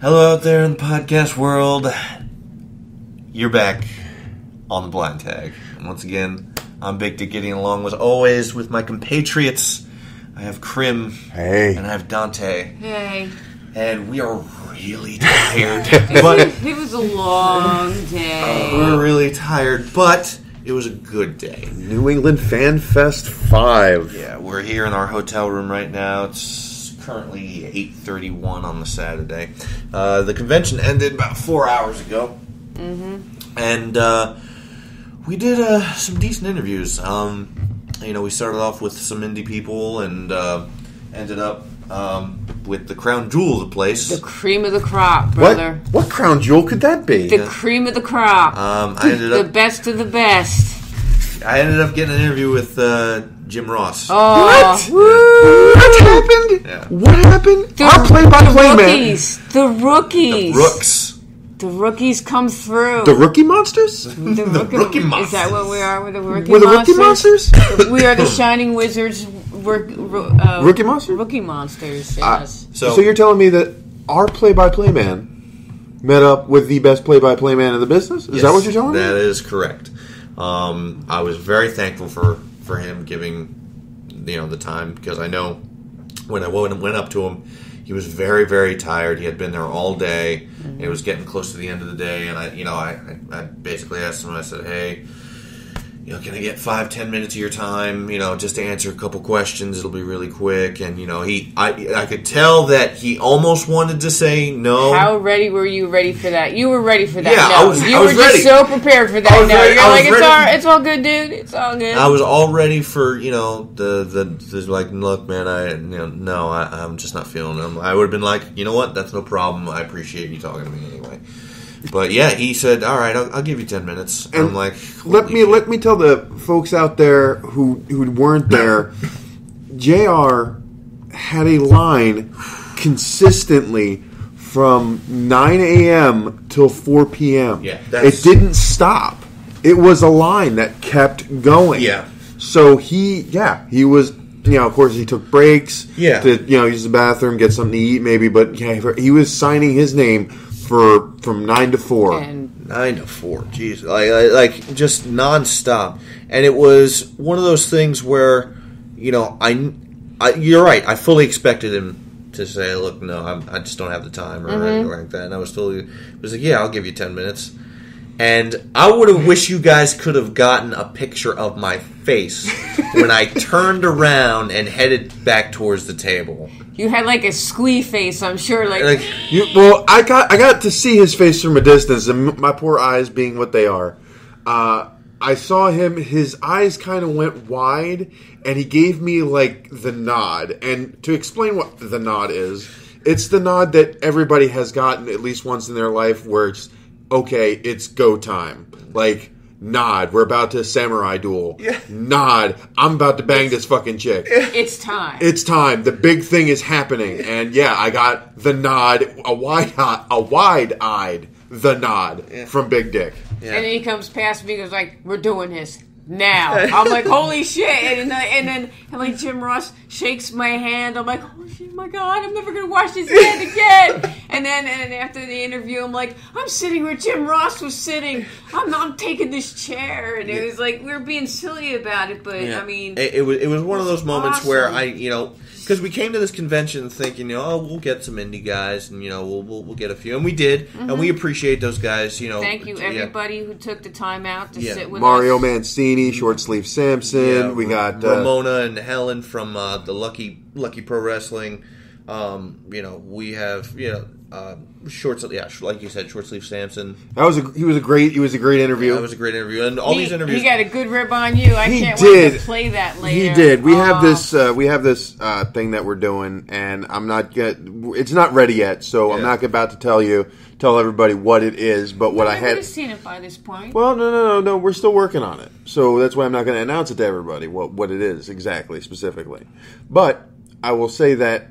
Hello out there in the podcast world. You're back on the Blind Tag. And once again, I'm Big Dick getting along as always with my compatriots. I have Kryim. Hey. And I have Dante. Hey. And we are really tired. It was a long day. We're really tired, but it was a good day. New England Fan Fest 5. Yeah, we're here in our hotel room right now. It's currently 8:31 on the Saturday. The convention ended about 4 hours ago. Mm-hmm. And we did some decent interviews. We started off with some indie people and ended up with the crown jewel of the place. The cream of the crop, brother. What crown jewel could that be? The cream of the crop. The best of the best. I ended up getting an interview with Jim Ross. Oh, what? Woo! What happened? Yeah. What happened? Our play-by-play man. The rookies. The Rooks. The rookies come through. The rookie monsters? The rookie monsters. Is that what we are? We're the rookie We're the monsters? rookie monsters? We are the shining wizards. Rookie monsters? Rookie monsters, yes. So you're telling me that our play-by-play man met up with the best play-by-play man in the business? Is that what you're telling me? That is correct. I was very thankful for him giving the time, because I know when I went up to him, he was very, very tired. He had been there all day. Mm-hmm. And it was getting close to the end of the day, and I basically asked him. I said, "Hey, can I get 5-10 minutes of your time? Just to answer a couple questions. It'll be really quick." And I could tell that he almost wanted to say no. How ready were you? Ready for that? You were ready for that. Yeah, no. I was You were ready. just so prepared for that. I was No, ready. you're I like, was ready. it's all good, dude. It's all good. I was all ready for the like, look, man, I'm just not feeling it. I would have been like, you know what? That's no problem. I appreciate you talking to me anyway. But yeah, he said, "All right, I'll give you 10 minutes." And I'm like, let me tell the folks out there who weren't there. JR had a line consistently from 9 a.m. till 4 p.m. Yeah, it didn't stop. It was a line that kept going. Yeah. So he was. Of course, he took breaks. Yeah. To use the bathroom, get something to eat, maybe. But he was signing his name from 9 to 4. And 9 to 4, jeez, like just nonstop. And it was one of those things where, you're right. I fully expected him to say, "Look, no, I just don't have the time," or anything like that. And I was like, "Yeah, I'll give you 10 minutes." And I would have wished you guys could have gotten a picture of my face when I turned around and headed back towards the table. you had like a squee face, I'm sure. Like, I got to see his face from a distance, and my poor eyes being what they are. I saw him. His eyes kind of went wide, and he gave me like the nod. And to explain what the nod is, it's the nod that everybody has gotten at least once in their life, where it's okay, it's go time. Like, nod, we're about to samurai duel. Yeah. Nod, I'm about to bang this fucking chick. It's time. It's time. The big thing is happening. And yeah, I got the nod, a wide-eyed the nod from Big Dick. yeah. And then he comes past me and goes like, "We're doing this now." I'm like, "Holy shit." And then Jim Ross shakes my hand. I'm like, "Oh shit, my God, I'm never going to wash his hand again." and then after the interview, I'm like, "I'm sitting where Jim Ross was sitting. I'm taking this chair." And it was like, we were being silly about it, but Yeah. I mean, it was one of those moments awesome. where because we came to this convention thinking, we'll get some indie guys, and we'll get a few, and we did, and we appreciate those guys. thank you yeah. everybody who took the time out to sit with Mario us. Mancini, Short Sleeve Sampson. Yeah, we got Ramona and Helen from the Lucky Pro Wrestling. We have short sleeve, like you said, Short Sleeve Sampson. he was a great interview. That was a great interview, and all these interviews. He got a good rib on you. I He can't did. wait to play that later. He did. We have Oh. this thing that we're doing, and it's not ready yet, so I'm Yeah. not about to tell everybody what it is. But what I would have had. seen it by this point. Well, no. We're still working on it, so that's why I'm not going to announce it to everybody what it is exactly, specifically. But I will say that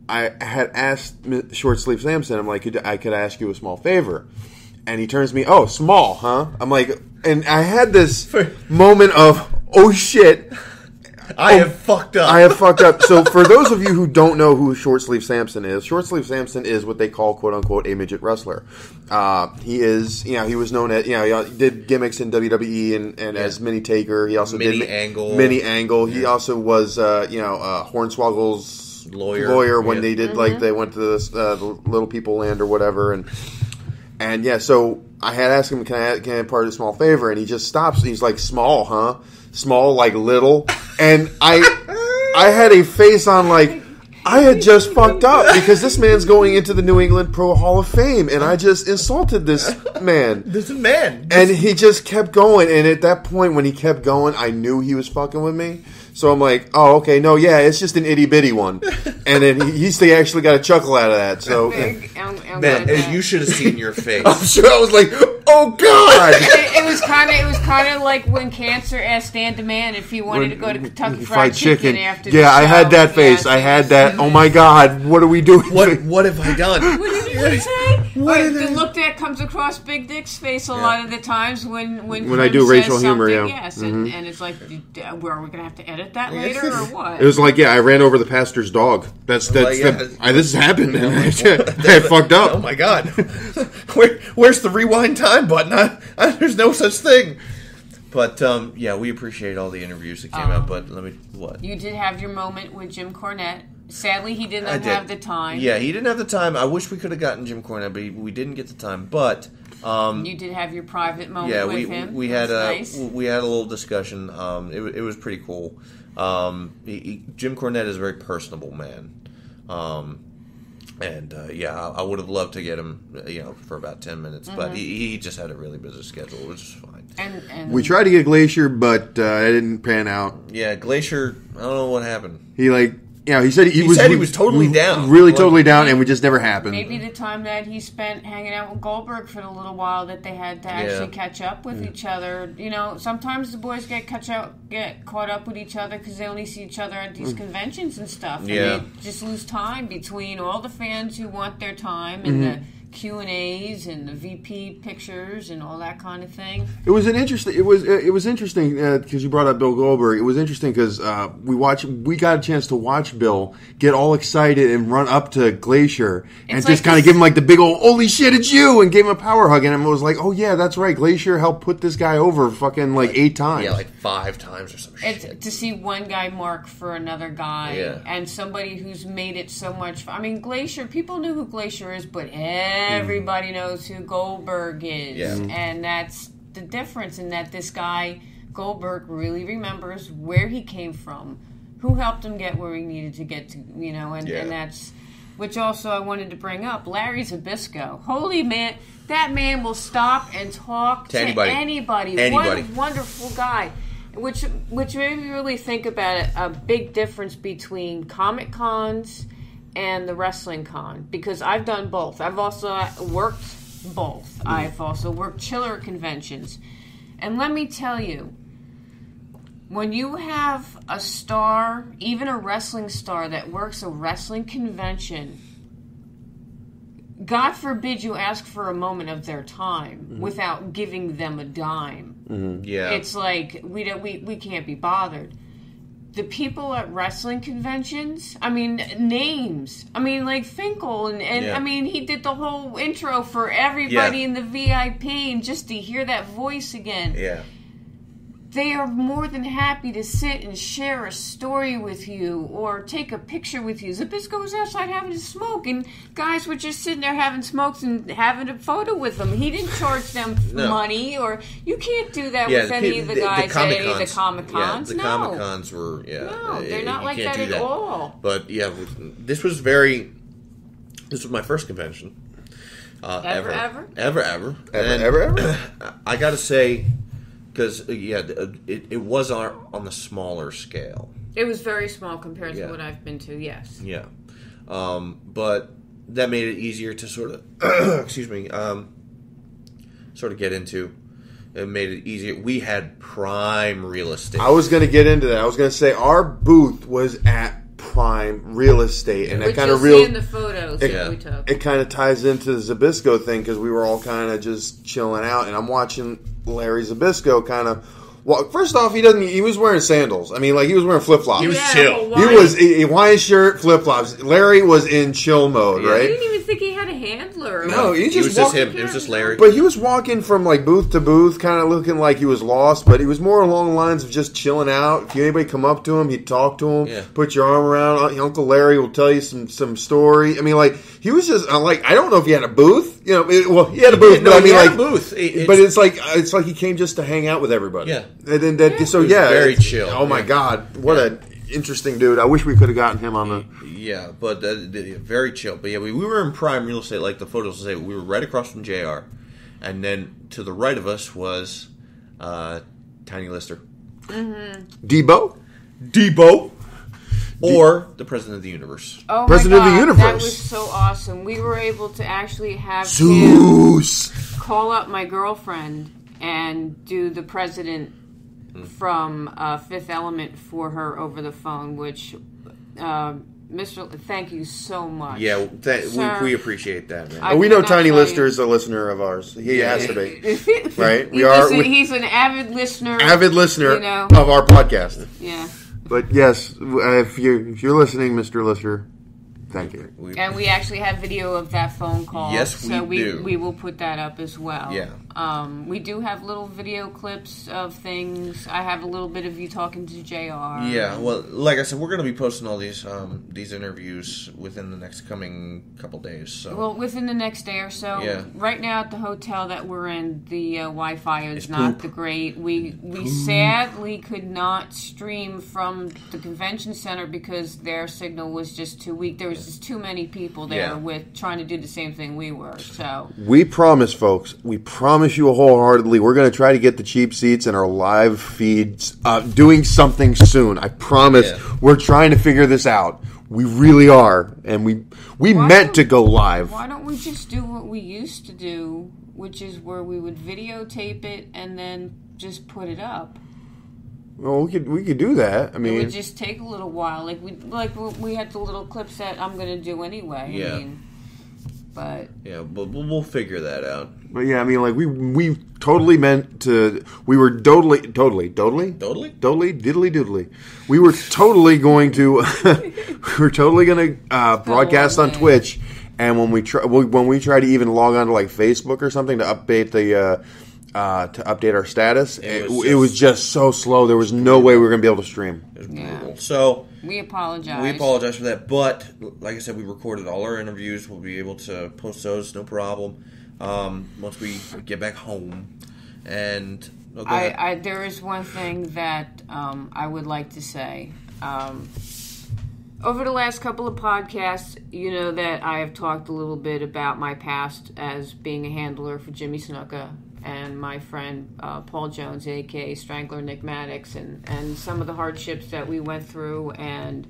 I had asked Short Sleeve Sampson, I'm like, I could ask you a small favor. And he turns to me, "Oh, small, huh?" I'm like, and I had this moment of, oh shit, I have fucked up. I have fucked up. So for those of you who don't know who Short Sleeve Sampson is what they call, quote unquote, a midget wrestler. He is, he was known as, he did gimmicks in WWE and as Mini Taker. He also did Mini Angle. He also was, Hornswoggle's lawyer when they did, they went to this Little People Land or whatever. And so I had asked him, can I part of a small favor? And he just stops. And he's like, small, huh? Small, like little. And I had a face on like, I had just fucked up because this man's going into the New England Pro Hall of Fame, and I just insulted this man. This man. And he just kept going, and at that point when he kept going, I knew he was fucking with me. So I'm like, oh, okay, no, yeah, it's just an itty-bitty one. And then he actually got a chuckle out of that. So, man, you should have seen your face. I'm sure I was like, oh, God! It was kind of like when Cancer asked Dan DeMann if he wanted to go to Kentucky Fried Chicken after the show. I had that face. I had that, oh, my God, what are we doing? What have I done? What did he say? The look that comes across Big Dick's face a lot of the times when I do racial humor, yes, and it's like, are we going to have to edit that later or what? It was like, I ran over the pastor's dog. This has happened. I fucked up. Oh my God! Where's the rewind time button? There's no such thing. But we appreciate all the interviews that came out. But what? You did have your moment with Jim Cornette. Sadly, he didn't have the time. Yeah, he didn't have the time. I wish we could have gotten Jim Cornette, but we didn't get the time. But you did have your private moment with him. We had we had a little discussion. It was pretty cool. Jim Cornette is a very personable man. I would have loved to get him, for about 10 minutes, but he just had a really busy schedule, which is fine. And we tried to get Glacier, but it didn't pan out. Yeah, Glacier, I don't know what happened. He said he was totally down. Really totally down, and it just never happened. Maybe the time that he spent hanging out with Goldberg for a little while that they had to actually catch up with each other. Sometimes the boys get caught up with each other because they only see each other at these conventions and stuff. And they just lose time between all the fans who want their time and the Q&As and the VP pictures and all that kind of thing. It was interesting because you brought up Bill Goldberg. It was interesting because we got a chance to watch Bill get all excited and run up to Glacier and just kind of give him like the big old holy shit it's you and gave him a power hug, and I was like, oh yeah, that's right, Glacier helped put this guy over fucking like 8 times. Yeah, like 5 times or some shit. It's to see one guy mark for another guy and somebody who's made it so much. I mean, Glacier, people knew who Glacier is, but everybody knows who Goldberg is, and that's the difference in that this guy, Goldberg, really remembers where he came from, who helped him get where he needed to get to, and that's, which also I wanted to bring up, Larry Zbyszko. Holy man, that man will stop and talk to anybody. What a wonderful guy. Which made me really think about a big difference between Comic Cons and the wrestling con, because I've done both. I've also worked both. I've also worked chiller conventions. And let me tell you, when you have a star, even a wrestling star that works a wrestling convention, God forbid you ask for a moment of their time without giving them a dime. Yeah. It's like we can't be bothered. The people at wrestling conventions, I mean, names. I mean, like Finkel, and I mean, he did the whole intro for everybody in the VIP, and just to hear that voice again. Yeah. They are more than happy to sit and share a story with you or take a picture with you. Zbyszko was outside having a smoke, and guys were just sitting there having smokes and having a photo with them. He didn't charge them money, or you can't do that with any of the guys at any of the Comic Cons. Yeah, the Comic Cons were, no, they're not like that at all. But this was my first convention. Ever. I gotta say, because, it was on the smaller scale. It was very small compared to what I've been to, yes. Yeah. But that made it easier to sort of, sort of get into. It made it easier. We had prime real estate. I was going to get into that. I was going to say our booth was at prime real estate, and that kind of see in the photos that we took. It kind of ties into the Zbyszko thing because we were all kind of just chilling out, and I'm watching Larry Zbyszko kind of Well, first off, he was wearing sandals. I mean, like, he was wearing flip-flops. He was chill. He was a Hawaiian shirt, flip-flops. Larry was in chill mode, right? I didn't even think he had a handler. No, he was just him. It was just Larry. But he was walking from, like, booth to booth, kind of looking like he was lost, but he was more along the lines of just chilling out. If anybody come up to him, he'd talk to him, put your arm around. Uncle Larry will tell you some story. I mean, like, he was just, like, I don't know if he had a booth. You know, he had a booth, but I mean, like, a booth. But it's like he came just to hang out with everybody. Yeah. And then very chill. Oh my God, what an interesting dude! I wish we could have gotten him on the. Yeah, but very chill. But yeah, we were in prime real estate, like the photos say. We were right across from JR, and then to the right of us was Tiny Lister, Debo, or the President of the Universe. Oh President my God, of the Universe. That was so awesome. We were able to actually have Zeus him call up my girlfriend and do the president from Fifth Element for her over the phone, which, Mr. Thank you so much. Yeah, we appreciate that, man. We know Tiny Lister is a listener of ours. He has to be, right? He's an avid listener. Of our podcast. Yeah. But yes, if you're listening, Mr. Lister, thank you. And we actually have video of that phone call. Yes, we do. We will put that up as well. Yeah. We do have little video clips of things. I have a little bit of you talking to JR. Yeah, well, like I said, we're going to be posting all these interviews within the next coming couple days. So. Well, within the next day or so. Yeah. Right now at the hotel that we're in, the Wi-Fi is not the great. We sadly could not stream from the convention center because their signal was just too weak. There was just too many people there with trying to do the same thing we were. So we promise, folks. We promise you wholeheartedly. We're going to try to get the cheap seats and our live feeds doing something soon. I promise. Yeah. We're trying to figure this out. We really are, and we meant to go live. Why don't we just do what we used to do, which is where we would videotape it and then just put it up? Well, we could do that. I mean, it would just take a little while. Like we had the little clips that I'm going to do anyway. Yeah. I mean, but we'll figure that out. But yeah, I mean, like we totally meant to. We were diddly. We were totally going to. We were totally going to broadcast on Twitch, and when we try to even log on to like Facebook or something to update the. To update our status, it was just so slow. There was no way we were going to be able to stream. It was brutal. So we apologize. We apologize for that. But like I said, we recorded all our interviews. We'll be able to post those, no problem. Once we get back home. And there is one thing that I would like to say. Over the last couple of podcasts, you know that I have talked a little bit about my past as being a handler for Jimmy Snuka and my friend Paul Jones, a.k.a. Strangler Nick Maddox, and some of the hardships that we went through, and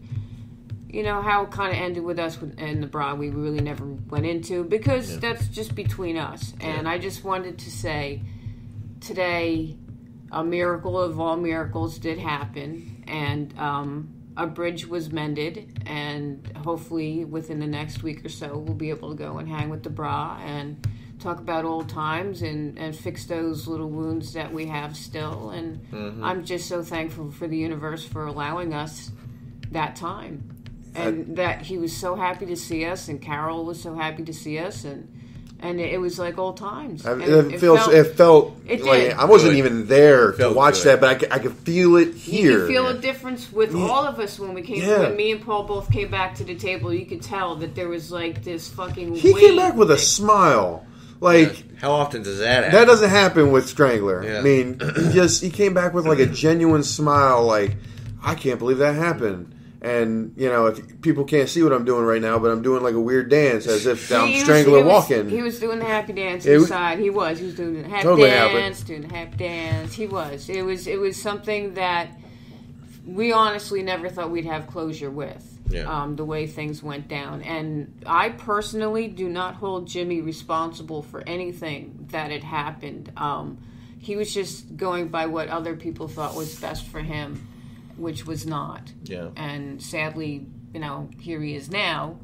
you know how it kind of ended with us in the bra we really never went into, because that's just between us. And I just wanted to say, today, a miracle of all miracles did happen, and a bridge was mended, and hopefully within the next week or so we'll be able to go and hang with the bra and talk about old times and fix those little wounds that we have still. And I'm just so thankful for the universe for allowing us that time, and that he was so happy to see us, and Carol was so happy to see us, and it was like old times. It felt like I wasn't even there to watch that, but I could feel it here. You could feel a difference with all of us when we came. When me and Paul both came back to the table, you could tell that there was like this fucking. He came back with a smile. Like, how often does that happen? That doesn't happen with Strangler. Yeah. I mean, he came back with like a genuine smile. Like, I can't believe that happened. And, you know, if people can't see what I'm doing right now, but I'm doing like a weird dance as if I'm Strangler walking. He was doing the happy dance inside. He was doing the happy dance, doing the happy dance. He was. It was something that we honestly never thought we'd have closure with. The way things went down. And I personally do not hold Jimmy responsible for anything that had happened. He was just going by what other people thought was best for him, which was not. Yeah. And sadly, you know, here he is now.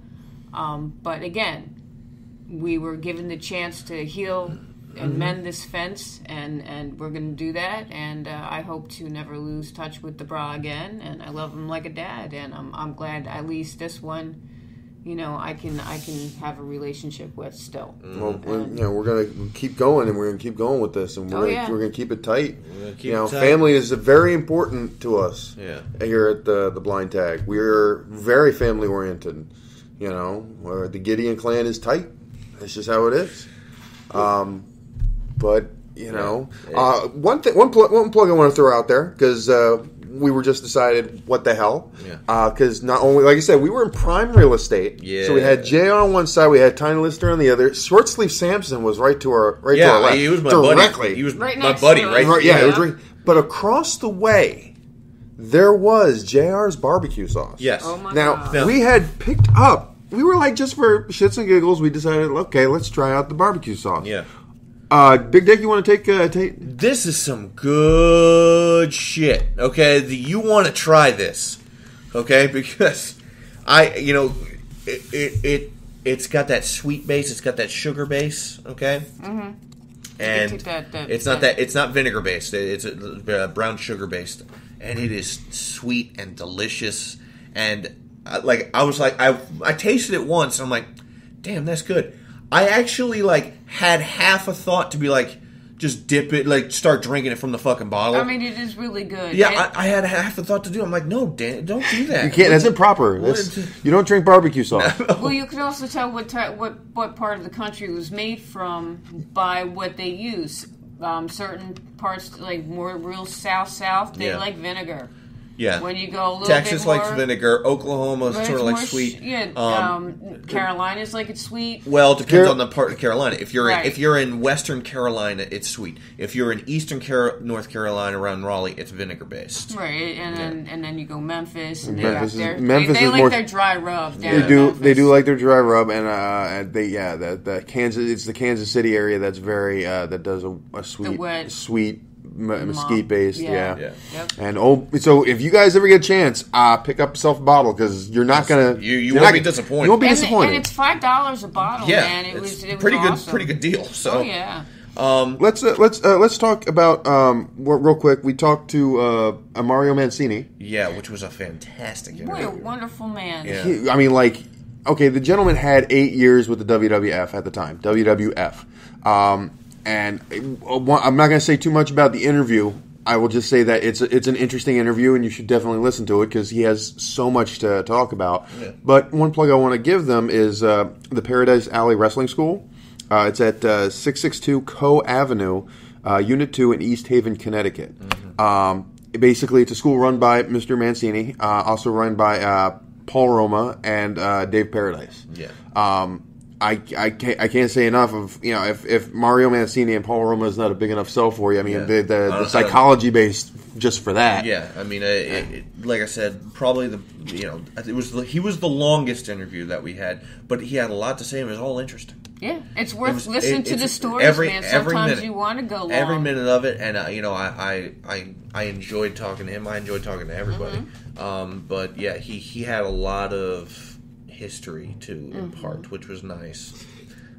But again, we were given the chance to heal and mend this fence, and we're going to do that. And I hope to never lose touch with the bra again. And I love him like a dad, and I'm glad at least this one, I can have a relationship with still. Well, we're gonna keep going, and we're gonna keep going with this, and we're gonna keep it tight. Family is very important to us. Yeah. Here at the Blind Tag, we're very family oriented. Where the Gideon clan is tight. That's just how it is. One plug I want to throw out there, because we were just decided what the hell. Because not only, like I said, we were in prime real estate. Yeah. So we had Jay on one side, we had Tiny Lister on the other. Short Sleeve Sampson was right to our left. He was my directly. buddy. He was right my buddy, right? It was right. But across the way, there was JR's barbecue sauce. Yes. Oh my Now, God. we had picked up, we were like, just for shits and giggles, we decided, okay, let's try out the barbecue sauce. Yeah. Big Dick, you want to take... This is some good shit, okay? You want to try this, okay? Because it's got that sweet base, it's got that sugar base, okay? Mm-hmm. And it's not vinegar based. It's a brown sugar based, and it is sweet and delicious. And I tasted it once, and I'm like, damn, that's good. I actually had half a thought to be just dip it, start drinking it from the fucking bottle. I mean, it is really good. Yeah, I had half a thought to do. I'm like, no, Dan, don't do that. You can't. That's improper. You don't drink barbecue sauce. Well, you can also tell what part of the country it was made from by what they use. Certain parts, like more real south, they like vinegar. Yeah. When you go a little Texas bit more, likes vinegar. Oklahoma's sort of like sweet. Carolina's like it's sweet. Well, it depends on the part of Carolina. If you're in Western Carolina, it's sweet. If you're in Eastern North Carolina around Raleigh, it's vinegar based. Right, and then you go Memphis, and Memphis they is like more, their dry rub. They do like their dry rub, and the Kansas. It's the Kansas City area that's very that does a sweet. Mesquite based, Yep. And so if you guys ever get a chance, pick up yourself a bottle, because you're not gonna you won't be disappointed. You won't be disappointed. And it's $5 a bottle. Yeah, man. It was pretty good, awesome. pretty good deal. So let's talk about real quick. We talked to Mario Mancini. Yeah, which was a fantastic interview. What a wonderful man. Yeah. The gentleman had 8 years with the WWF at the time. WWF. And I'm not going to say too much about the interview. I will just say that it's an interesting interview, and you should definitely listen to it, because he has so much to talk about. Yeah. But one plug I want to give them is the Paradise Alley Wrestling School. It's at 662 Coe Avenue, Unit 2 in East Haven, Connecticut. Mm-hmm. Basically, it's a school run by Mr. Mancini, also run by Paul Roma and Dave Paradise. Yeah. I can't say enough of, if Mario Mancini and Paul Roma is not a big enough sell for you. I mean, the psychology base just for that. Yeah, I mean, like I said, probably he was the longest interview that we had, but he had a lot to say, and it was all interesting. Yeah, it's worth listening to the stories, man. Sometimes you want to go long. Every minute of it, and I enjoyed talking to him. I enjoyed talking to everybody. Mm-hmm. But yeah, he had a lot of history to impart, which was nice.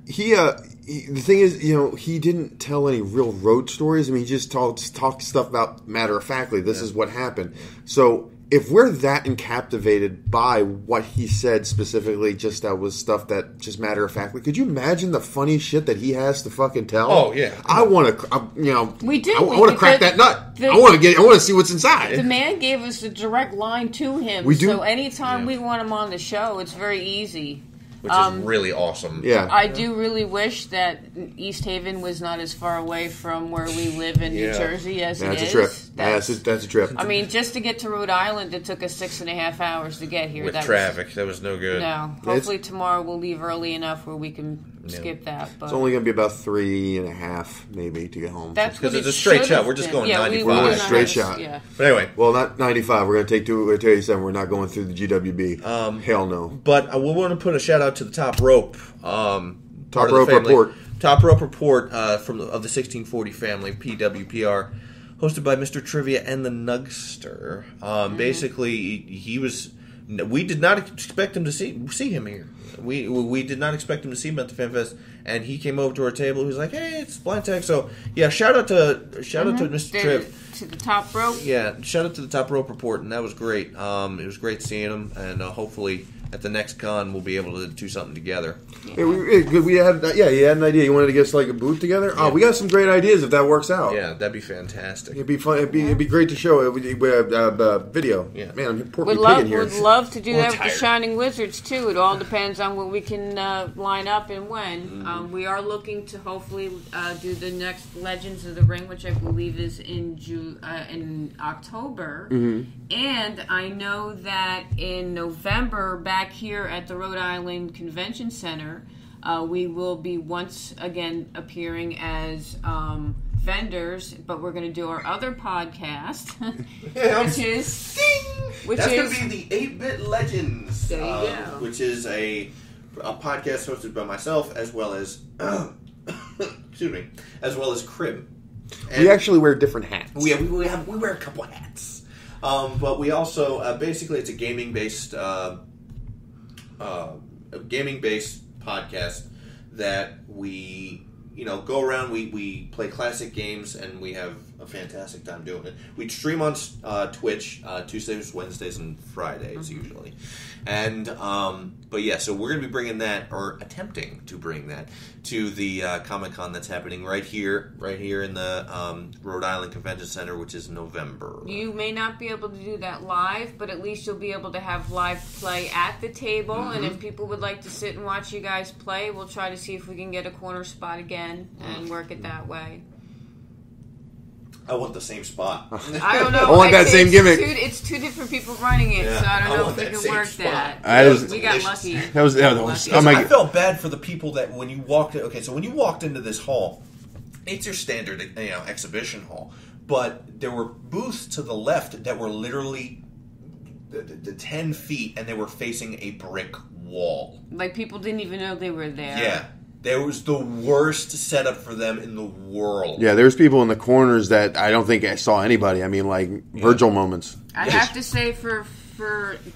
The thing is, he didn't tell any real road stories. I mean, he just talked stuff about matter of factly. This is what happened. So if we're that captivated by what he said specifically, just that was stuff that just matter of factly, could you imagine the funny shit that he has to fucking tell? Oh yeah, I want to. We do. I want to crack that nut. I want to see what's inside. The man gave us a direct line to him. We do. So anytime we want him on the show, it's very easy. Which is really awesome. Yeah. I do really wish that East Haven was not as far away from where we live in New Jersey as it is. That's a trip. I mean, just to get to Rhode Island, it took us 6.5 hours to get here. With traffic, that was no good. No. Hopefully tomorrow we'll leave early enough where we can skip that. But it's only going to be about 3.5 maybe to get home. That's because it's a straight shot. We're just going 95. We're going straight shot. Yeah. But anyway, well, not 95. We're going to take 287. We're not going through the GWB. Hell no. But we want to put a shout out to the Top Rope. Top Rope Report. Top Rope Report of the 1640 family, PWPR, hosted by Mr. Trivia and the Nugster. Basically, he was we did not expect him to see him here. We did not expect him to see him at the Fan Fest, and he came over to our table. He was like, "Hey, it's Blind Tag." So yeah, shout out to Mr. Tripp. To the top rope. Yeah, shout out to the Top Rope Report, and that was great. It was great seeing him, and hopefully at the next con we'll be able to do something together. Yeah, we had you had an idea. You wanted to get us like a booth together. Yeah. Oh, we got some great ideas if that works out. Yeah, that'd be fantastic. It'd be fun. It'd be great to show it with video. Yeah, man, I'm would love to do that with the Shining Wizards too. It all depends on what we can line up and when. Mm-hmm. We are looking to hopefully do the next Legends of the Ring, which I believe is in October. Mm-hmm. And I know that in November, back here at the Rhode Island Convention Center, we will be once again appearing as vendors, but we're going to do our other podcast, which is going to be the 8-Bit Legends, there you go. Which is a podcast hosted by myself as well as excuse me, as well as Kryim. And we actually wear different hats. We wear a couple hats, but we also basically it's a gaming based podcast that we go around. We play classic games and we have a fantastic time doing it. We stream on Twitch Tuesdays, Wednesdays, and Fridays usually. And but yeah, so we're going to be bringing that, or attempting to bring that, to the Comic-Con that's happening right here in the Rhode Island Convention Center, which is November. You may not be able to do that live, but at least you'll be able to have live play at the table. Mm-hmm. And if people would like to sit and watch you guys play, we'll try to see if we can get a corner spot again and work it that way. I want the same spot. I don't know. I want that same gimmick. It's two different people running it, so I don't know if we can work that. We got lucky. That was I felt bad for the people that when you walked in. Okay, so when you walked into this hall, it's your standard exhibition hall, but there were booths to the left that were literally the 10 feet, and they were facing a brick wall. Like people didn't even know they were there. Yeah. There was the worst setup for them in the world. Yeah, there's people in the corners that I don't think I saw anybody. I mean, like, Virgil moments. I have to say, for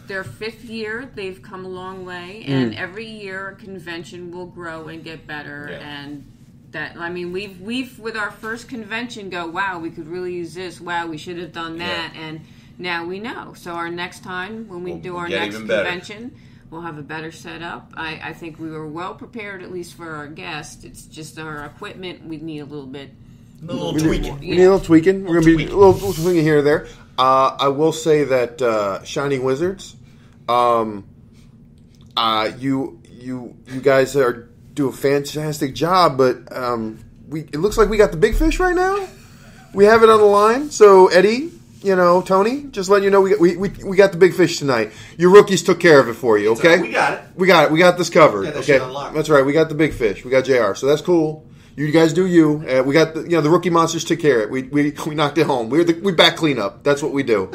their 5th year, they've come a long way. And every year, a convention will grow and get better. Yeah. And that, I mean, we've with our first convention go, wow, we could really use this. Wow, we should have done that. Yeah. And now we know. So our next time, when we do our next convention, we'll have a better setup. I think we were well prepared, at least for our guests. It's just our equipment. We need a little bit. A little tweaking. We need a little tweaking. We're going to be a little tweaking here or there. I will say that Shining Wizards, you guys do a fantastic job, but it looks like we got the big fish right now. We have it on the line. So, Eddie, Tony, just letting you know we got the big fish tonight. Your rookies took care of it for you, okay? We got it. We got this covered. Okay, unlocked. That's right. We got the big fish. We got JR, so that's cool. You guys do you. We got the rookie monsters took care of it. We knocked it home. We back cleanup. That's what we do.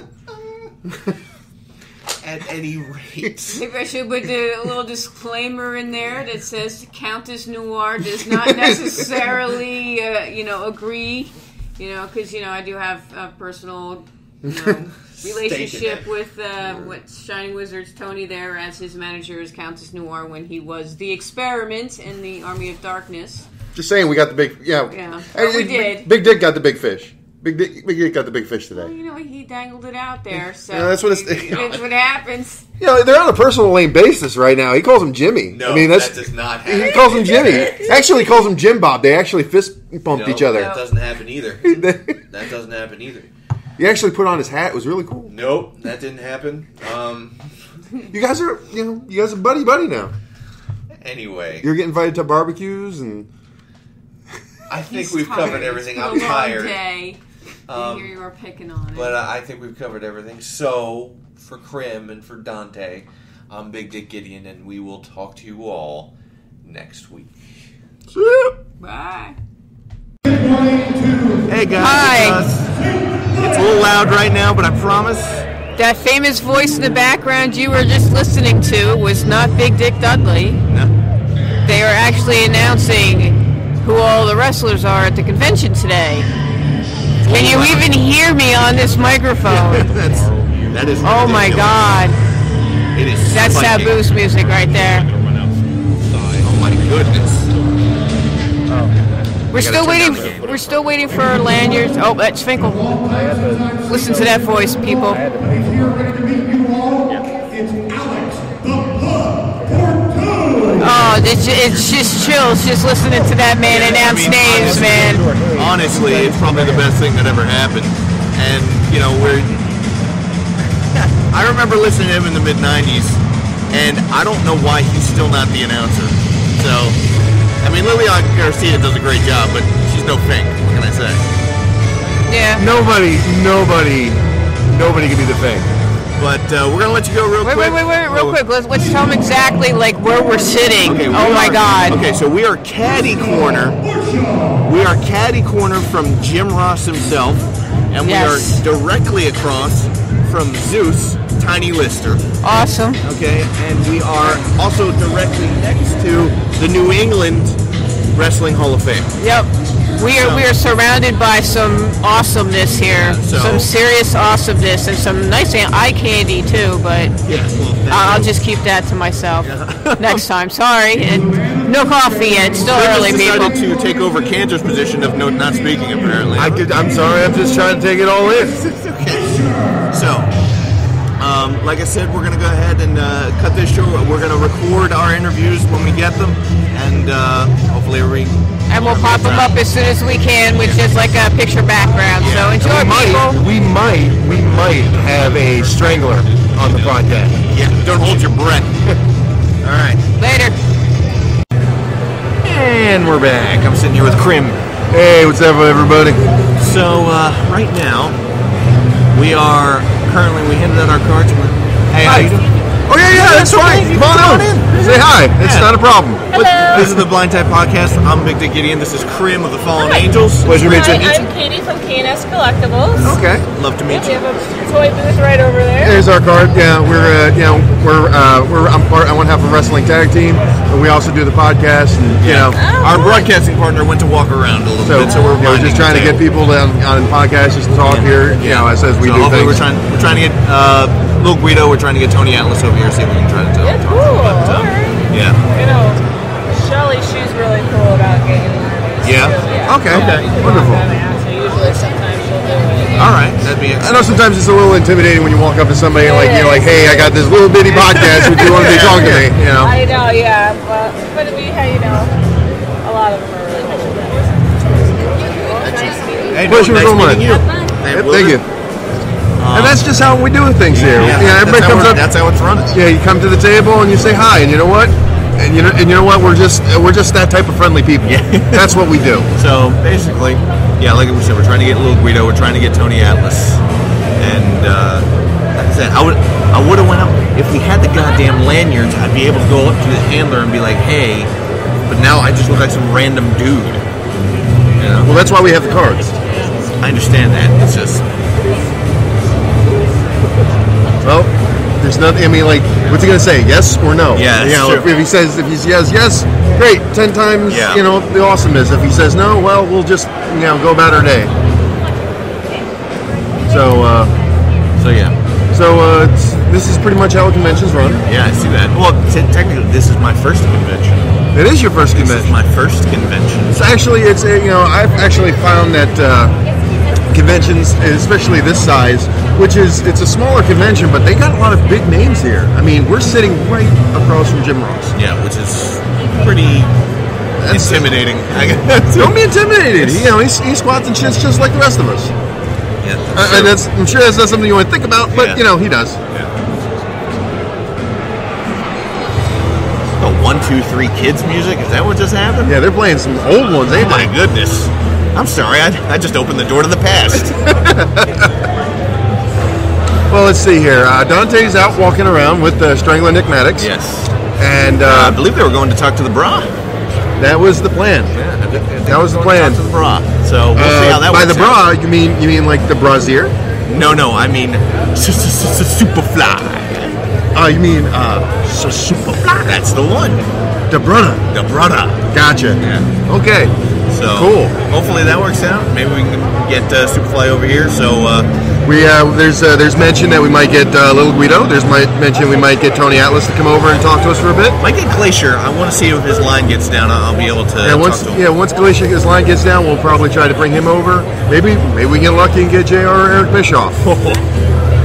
At any rate, maybe I should put a little disclaimer in there that says Countess Noir does not necessarily agree. Because I do have a personal relationship with Shining Wizards. Tony there as his manager as Countess Noir when he was the experiment in the Army of Darkness. Just saying, we got the big Hey, we did. Big Dick got the big fish. Big Dick got the big fish today. Well, he dangled it out there. So that's what it's what happens. They're on a personal lane basis right now. He calls him Jimmy. No, that does not happen. He calls him Jimmy. Actually, he calls him Jim Bob. They actually fist bumped each other. That doesn't happen either. That doesn't happen either. He actually put on his hat. It was really cool. Nope, that didn't happen. You guys are buddy now. Anyway, you're getting invited to barbecues and. I think we've covered everything. I'm tired. Day. Here you are picking on it. But I think we've covered everything. So, for Kryim and for Dante, I'm Big Dick Gideon, and we will talk to you all next week. See ya. Bye. Hey guys. Hi. It's a little loud right now, but I promise. That famous voice in the background you were just listening to was not Big Dick Dudley. No. They are actually announcing who all the wrestlers are at the convention today. Can you even hear me on this microphone? That is oh my God. That's spiking. Sabu's music right there. Oh my goodness. We're still waiting. We're still waiting for lanyards. Oh, that's Finkel. Listen to that voice, people. Oh, it's just chills just listening to that man announce names, man. Honestly, it's probably the best thing that ever happened. And, you know, I remember listening to him in the mid-'90s, and I don't know why he's still not the announcer. So, I mean, Liliana Garcia does a great job, but she's no Fink. What can I say? Yeah. Nobody can be the Fink. But we're gonna let you go real quick. Wait, real quick. Let's tell them exactly like where we're sitting. Okay, oh my God. Okay, so we are caddy corner. We are caddy corner from Jim Ross himself, and we are directly across from Zeus, Tiny Lister. Awesome. Okay, and we are also directly next to the New England Wrestling Hall of Fame. Yep. We are surrounded by some awesomeness here, some serious awesomeness, and some nice eye candy too. But I'll just keep that to myself next time. Sorry, and no coffee yet. It's still early, people. Decided to take over Cantor's position of not speaking. Apparently, I'm sorry. I'm just trying to take it all in. Okay. So, like I said, we're gonna go ahead and cut this show. We're gonna record our interviews when we get them, and hopefully and we'll pop them up as soon as we can with just like a picture background. So enjoy, people. We might have a strangler on the podcast. Yeah, don't hold your breath. All right. Later. And we're back. I'm sitting here with Kryim. Hey, what's up, everybody? So right now we handed out our cards. Hey, how you doing? Oh yeah, that's fine. Come on in. Say hi. It's not a problem. This is the Blind Type Podcast. I'm Big Dick Gideon. This is Kryim of the Fallen Angels. Pleasure to meet you. I'm Katie from K&S Collectibles. Okay. Love to meet We you. have a toy booth right over there. There's our card. Yeah, I want to have a wrestling tag team, and we also do the podcast. And our broadcasting partner went to walk around a little bit, so we're just trying to get people on podcasts just to talk here. As we do hopefully things. we're trying to get Lil Guido. We're trying to get Tony Atlas over here, see if we can try to tell. Yeah, cool. All right. Yeah. You know, Shelly, she's really cool about getting interviews. Yeah? Okay. Wonderful. So usually sometimes she'll do it. All right, that'd be. I know sometimes it's a little intimidating when you walk up to somebody and you're like, hey, I got this little bitty podcast. Would you want to be talking to me? I know, yeah. But a lot of them are really cool. Hey, Pleasure nice so much. meeting you. Thank you. And that's just how we do things here. Everybody comes up. That's how it's run. Yeah, you come to the table and you say hi, and you know what? And you know what? We're just that type of friendly people. Yeah. That's what we do. So basically, like we said, we're trying to get Lil Guido. We're trying to get Tony Atlas. And like I said, I would have went up if we had the goddamn lanyards. I'd be able to go up to the handler and be like, hey. But now I just look like some random dude. Well, that's why we have the cards. I understand that. It's just. Well, there's nothing. I mean, like, what's he gonna say? Yes or no? Yeah, that's true. If he says, if he says yes, great. 10 times, the awesomeness. If he says no, well, we'll just go about our day. So this is pretty much how a convention's run. Yeah, I see that. Well, technically, this is my first convention. It is your first convention. This is my first convention. So actually, I've actually found that conventions, especially this size, it's a smaller convention, but they got a lot of big names here. I mean, we're sitting right across from Jim Ross. Yeah, which is pretty intimidating. Don't be intimidated. He squats and shits just like the rest of us. Yeah, and I'm sure that's not something you want to think about, but he does. Yeah. The 1, 2, 3 Kids music. Is that what just happened? Yeah, they're playing some old ones, ain't they? My goodness. I'm sorry. I just opened the door to the past. Well, let's see here. Dante's out walking around with Strangler Nick Maddox. Yes. And I believe they were going to talk to the bra. That was the plan. Yeah, that was the plan. To the bra. So we'll see how that works. By the bra, you mean like the brassiere? No, I mean Superfly. Oh, you mean Superfly? That's the one. The brother. Gotcha. Yeah. Okay. So cool. Hopefully that works out. Maybe we can get Superfly over here. So There's mention that we might get Little Guido. There's mention we might get Tony Atlas to come over and talk to us for a bit. Might get Glacier. I want to see if his line gets down. I'll be able to talk to him. Once Glacier's line gets down, we'll probably try to bring him over. Maybe we get lucky and get JR or Eric Bischoff.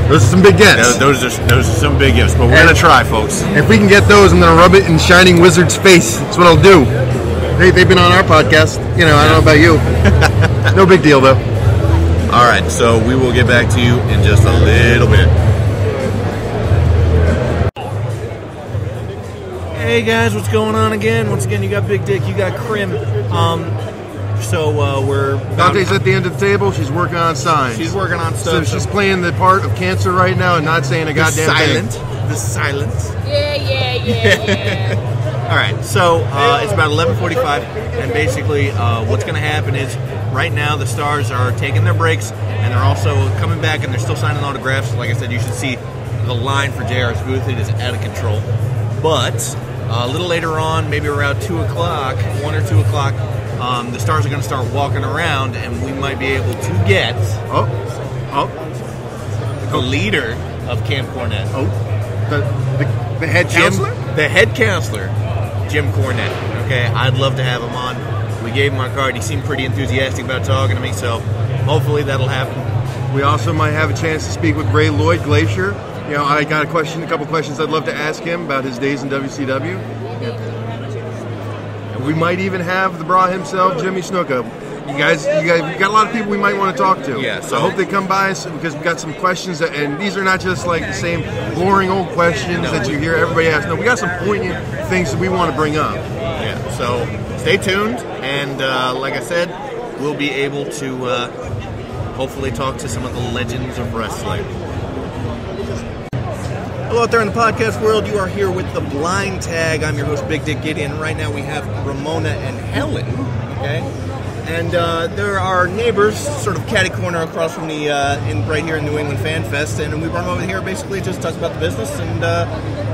Those are some big gifts. Those are some big gifts, but we're going to try, folks. If we can get those, I'm going to rub it in Shining Wizard's face. That's what I'll do. They've been on our podcast. I don't know about you. No big deal, though. All right, so we will get back to you in just a little bit. Hey guys, what's going on again? Once again, you got Big Dick, you got Kryim. We're Dante's at the end of the table. She's working on signs. She's working on stuff. So she's playing the part of Cancer right now and not saying a goddamn thing. The silence. Yeah. All right, so it's about 11:45, and basically what's going to happen is right now the stars are taking their breaks, and they're also coming back, and they're still signing autographs. Like I said, you should see the line for JR's booth. It is out of control. But a little later on, maybe around 2 o'clock, 1 or 2 o'clock, the stars are going to start walking around, and we might be able to get the leader of Camp Cornette. The head counselor? The head counselor, Jim Cornette. Okay, I'd love to have him on. We gave him our card. He seemed pretty enthusiastic about talking to me, so hopefully that'll happen. We also might have a chance to speak with Ray Lloyd, Glacier. I got a couple questions I'd love to ask him about his days in WCW. And we might even have the bra himself, Jimmy Snuka. You guys, we got a lot of people we might want to talk to. Yeah, so I hope they come by because we got some questions, and these are not just like the same boring old questions that you hear everybody ask. No, we got some poignant things that we want to bring up. Yeah, so stay tuned, and like I said, we'll be able to hopefully talk to some of the legends of wrestling. Hello out there in the podcast world. You are here with the Blind Tag. I'm your host, Big Dick Gideon. Right now we have Ramona and Helen. Okay. And there are neighbors, sort of catty corner across from the right here in New England Fan Fest, and we brought them over here basically just to talk about the business and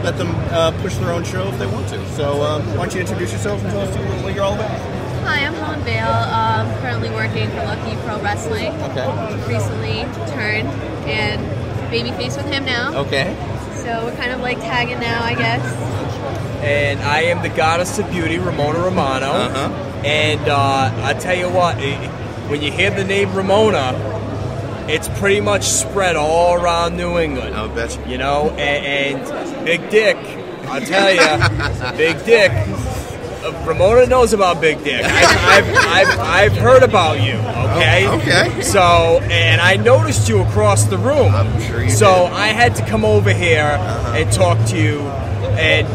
let them push their own show if they want to. So why don't you introduce yourself and tell us what you're all about? Hi, I'm Helen Bale. Currently working for Lucky Pro Wrestling. Okay. Recently turned and babyface with him now. Okay. So we're kind of like tagging now, I guess. And I am the goddess of beauty, Ramona Romano. Uh-huh. And I tell you what, when you hear the name Ramona, it's pretty much spread all around New England. I'll bet you. And Big Dick, I'll tell you, Big Dick. Ramona knows about Big Dick. I've heard about you. Okay. Okay. So, and I noticed you across the room. I'm sure you did. So I had to come over here and talk to you. And,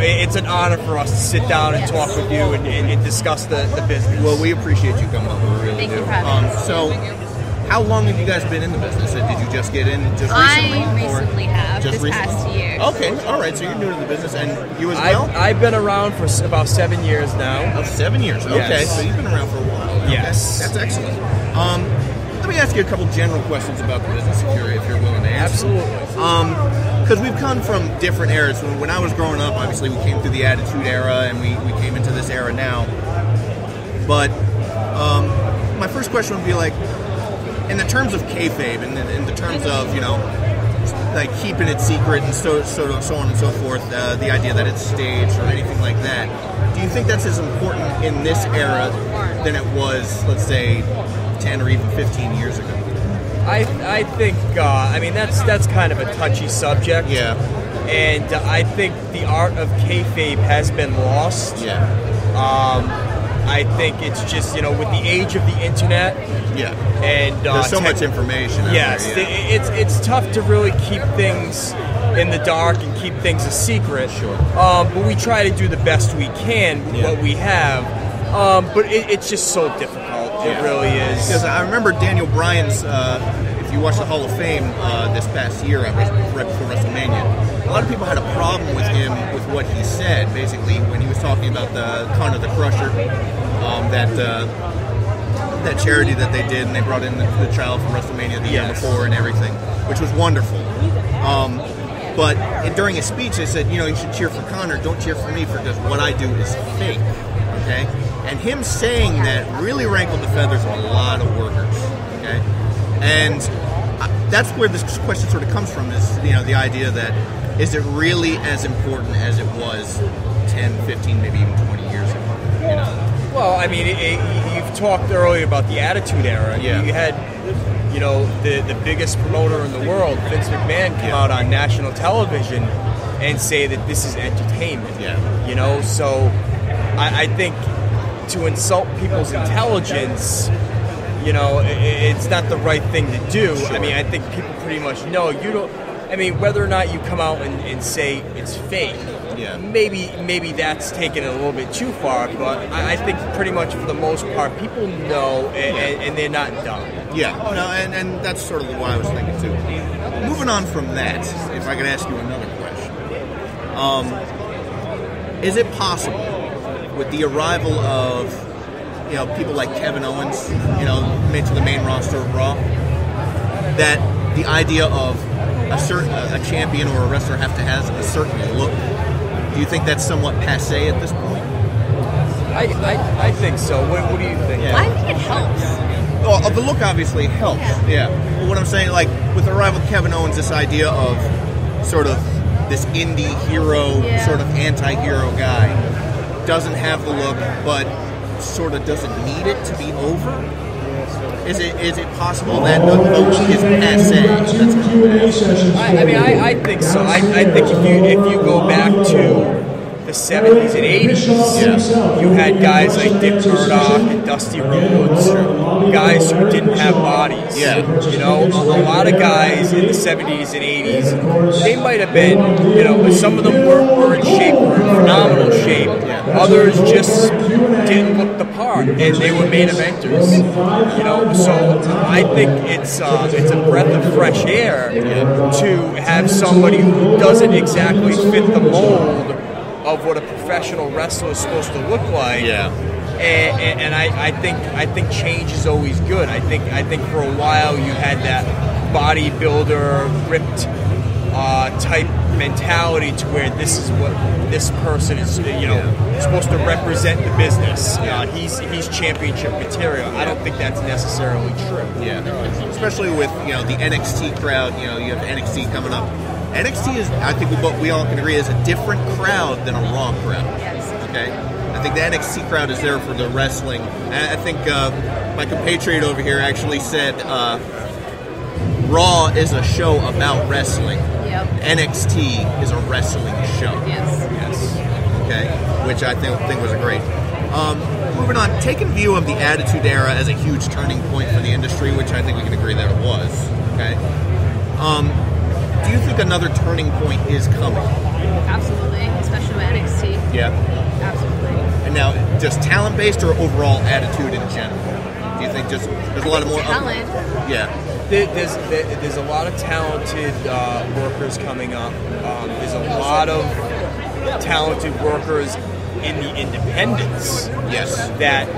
it's an honor for us to sit down and talk with you and discuss the business. Well, we appreciate you coming over. We really Thank do. you for having us. So, how long have you guys been in the business? Did you just get in just recently? I recently have, Just this past recently? year. Okay, all right. So you're new to the business, and you as well? I've been around for about 7 years now. Oh, 7 years. Okay, Yes. so you've been around for a while. Okay. Yes. That's excellent. Let me ask you a couple general questions about the business, if you're willing to answer. Absolutely. Because we've come from different eras. When I was growing up, obviously we came through the Attitude Era, and we came into this era now. But my first question would be like, in the terms of kayfabe, and in the terms of like keeping it secret and so on and so forth, the idea that it's staged or anything like that. Do you think that's as important in this era than it was, let's say, 10 or even 15 years ago? I think that's kind of a touchy subject. Yeah. And I think the art of kayfabe has been lost. Yeah. I think it's just with the age of the internet. Yeah. And there's so much information out yes, there. Yeah. it's tough to really keep things in the dark and keep things a secret. Sure. But we try to do the best we can with what we have. But it's just so difficult. It really is. Because I remember Daniel Bryan's, if you watch the Hall of Fame this past year, right before WrestleMania, a lot of people had a problem with him, with what he said, basically, when he was talking about the Connor the Crusher, that charity that they did, and they brought in the child from WrestleMania the year before and everything, which was wonderful. But during his speech, they said, you should cheer for Connor, don't cheer for me, because what I do is fake. Okay? And him saying that really rankled the feathers of a lot of workers. Okay? And that's where this question sort of comes from, is, the idea that, is it really as important as it was 10, 15, maybe even 20 years ago? Well, I mean, you've talked earlier about the Attitude Era. Yeah. You had, the biggest promoter in the world, Vince McMahon, come out on national television and say that this is entertainment. Yeah. So I think to insult people's intelligence, it's not the right thing to do. Sure. I mean, I think people pretty much know you don't. I mean, whether or not you come out and say it's fake, maybe that's taken it a little bit too far. But I think pretty much for the most part, people know, and they're not dumb. Yeah, and that's sort of what I was thinking too. Moving on from that, if I could ask you another question, is it possible, with the arrival of people like Kevin Owens, made to the main roster of Raw, that the idea of a champion or a wrestler have to have a certain look, do you think that's somewhat passé at this point? I think so. What do you think? I think it helps. Well, the look obviously helps. Yeah. But what I'm saying, like with the arrival of Kevin Owens, this idea of sort of this indie hero, sort of anti-hero guy, doesn't have the look, but sort of doesn't need it to be over. Is it possible that the look is passé? I think so. I think if you go back to the 70s and 80s, you had guys like Dick Murdoch and Dusty Rhodes, guys who didn't have bodies. Yeah. A lot of guys in the 70s and 80s, they might have been, some of them were in shape, were in phenomenal shape. Others just didn't look the part, and they were main eventers. So I think it's a breath of fresh air to have somebody who doesn't exactly fit the mold of what a professional wrestler is supposed to look like. Yeah. And I think change is always good. I think for a while you had that bodybuilder, ripped type mentality to where this is what this person is, supposed to represent the business. He's championship material. I don't think that's necessarily true. Yeah. Especially with the NXT crowd. You have NXT coming up. NXT is, I think we all can agree, is a different crowd than a Raw crowd. Okay? I think the NXT crowd is there for the wrestling. And I think my compatriot over here actually said Raw is a show about wrestling. Yep. NXT is a wrestling show. Yes. Okay? Which I think was a great. Moving on, taking view of the Attitude Era as a huge turning point for the industry, which I think we can agree that it was. Okay? Do you think another turning point is coming? Absolutely, especially with NXT. Yeah. Absolutely. And now, just talent-based or overall attitude in general? Do you think just there's a lot of more talent? Yeah. There's a lot of talented workers coming up. There's a lot of talented workers in the independents. Yes. That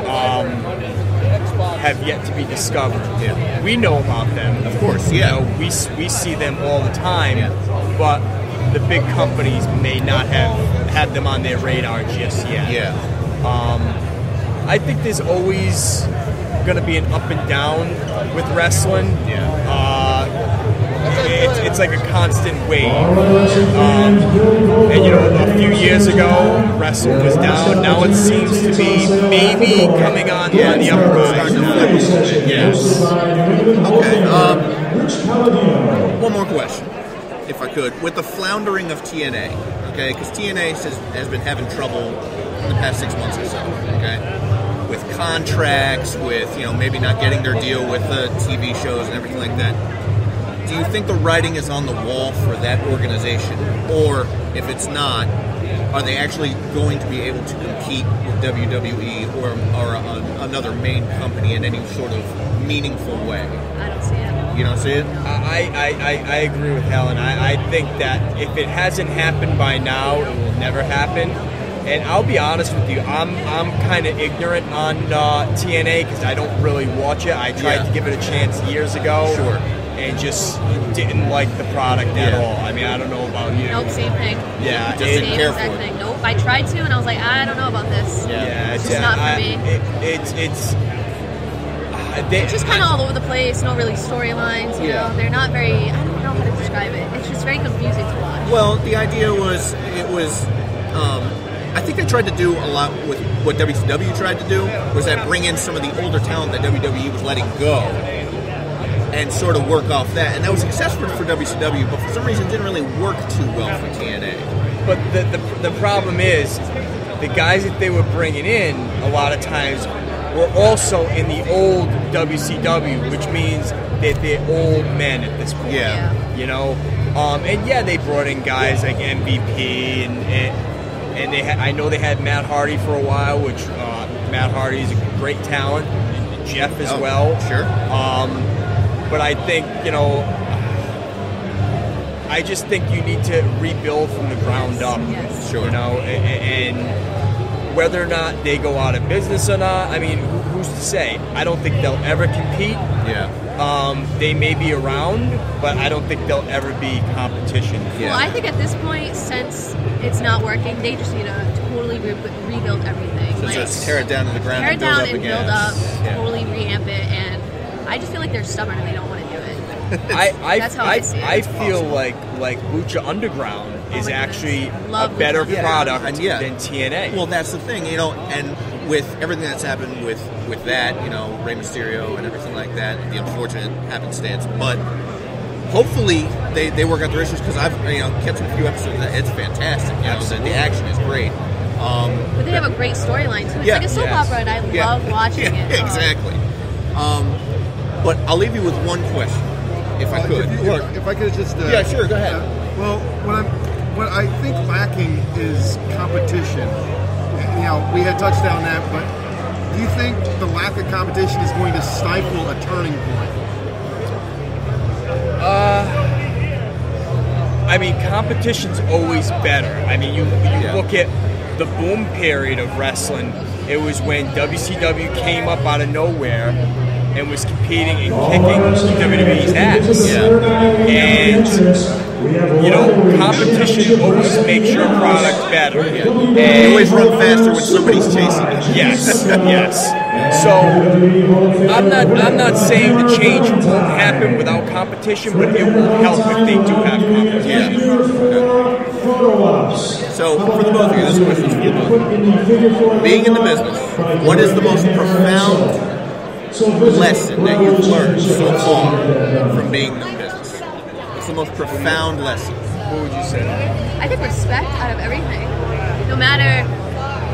have yet to be discovered. Yeah. We know about them, of course. Yeah. We see them all the time, but the big companies may not have had them on their radar just yet. Yeah. I think there's always going to be an up and down with wrestling. Yeah. It's like a constant wave. And a few years ago, wrestling was down. Now it seems to be maybe coming on the upper rise. Yes. Okay. One more question, if I could. With the floundering of TNA, okay, because TNA has been having trouble in the past 6 months or so, okay, with contracts, with maybe not getting their deal with the TV shows and everything like that. Do you think the writing is on the wall for that organization? Or if it's not, are they actually going to be able to compete with WWE or another main company in any sort of meaningful way? I don't see it. You don't see it? I agree with Helen. I think that if it hasn't happened by now, it will never happen. And I'll be honest with you, I'm kind of ignorant on TNA because I don't really watch it. I tried to give it a chance years ago. Sure. And just didn't like the product at all. I mean, I don't know about you. Nope, same thing. Yeah, just didn't care for exact it. thing. Nope, I tried to, and I was like, I don't know about this. Yeah, it's just not for me. It's just kind of all over the place. No really storylines. You know, they're not very. I don't know how to describe it. It's just very confusing to watch. Well, the idea was I think they tried to do a lot with what WCW tried to do, was that bring in some of the older talent that WWE was letting go and sort of work off that. And that was successful for WCW, but for some reason it didn't really work too well for TNA. But the problem is, the guys that they were bringing in a lot of times were also in the old WCW, which means that they're old men at this point. Yeah. You know? And they brought in guys like MVP and they I know they had Matt Hardy for a while, which Matt Hardy is a great talent, and Jeff as well. Sure. But I think, I just think you need to rebuild from the ground up. Yes. Sure. And whether or not they go out of business or not, I mean, who's to say? I don't think they'll ever compete. Yeah. They may be around, but I don't think they'll ever be competition. Yeah. Well, I think at this point, since it's not working, they just need to totally rebuild everything. So just tear it down to the ground Tear it and down build up and again. build up, Yeah. totally revamp it, and I just feel like they're stubborn and they don't want to do it. That's how I see it. I feel like Lucha Underground is my actually goodness. Love a better Lucha Underground. product than TNA. Well, that's the thing, and with everything that's happened with that, Rey Mysterio and everything like that, the unfortunate happenstance, but hopefully they work out their issues, because I've kept a few episodes of that. It's fantastic. The action is great. But they have a great storyline too. It's like a soap opera, and I love watching it. Exactly. But I'll leave you with one question, if I could. If I could just... Yeah, sure, go ahead. Well, what I think lacking is competition. We had touched on that, but do you think the lack of competition is going to stifle a turning point? I mean, competition's always better. I mean, you look at the boom period of wrestling. It was when WCW came up out of nowhere and was competing and kicking WWE's ass. And, competition always makes your product better. And You always run faster when somebody's chasing you. Yes. So I'm not saying the change won't happen without competition, but it will help if they do have competition. So for the both of you, this question's for the both of you. Being in the business, what is the most profound lesson that you've learned so far from being in the business? What's the most profound lesson? What would you say? I think respect out of everything. No matter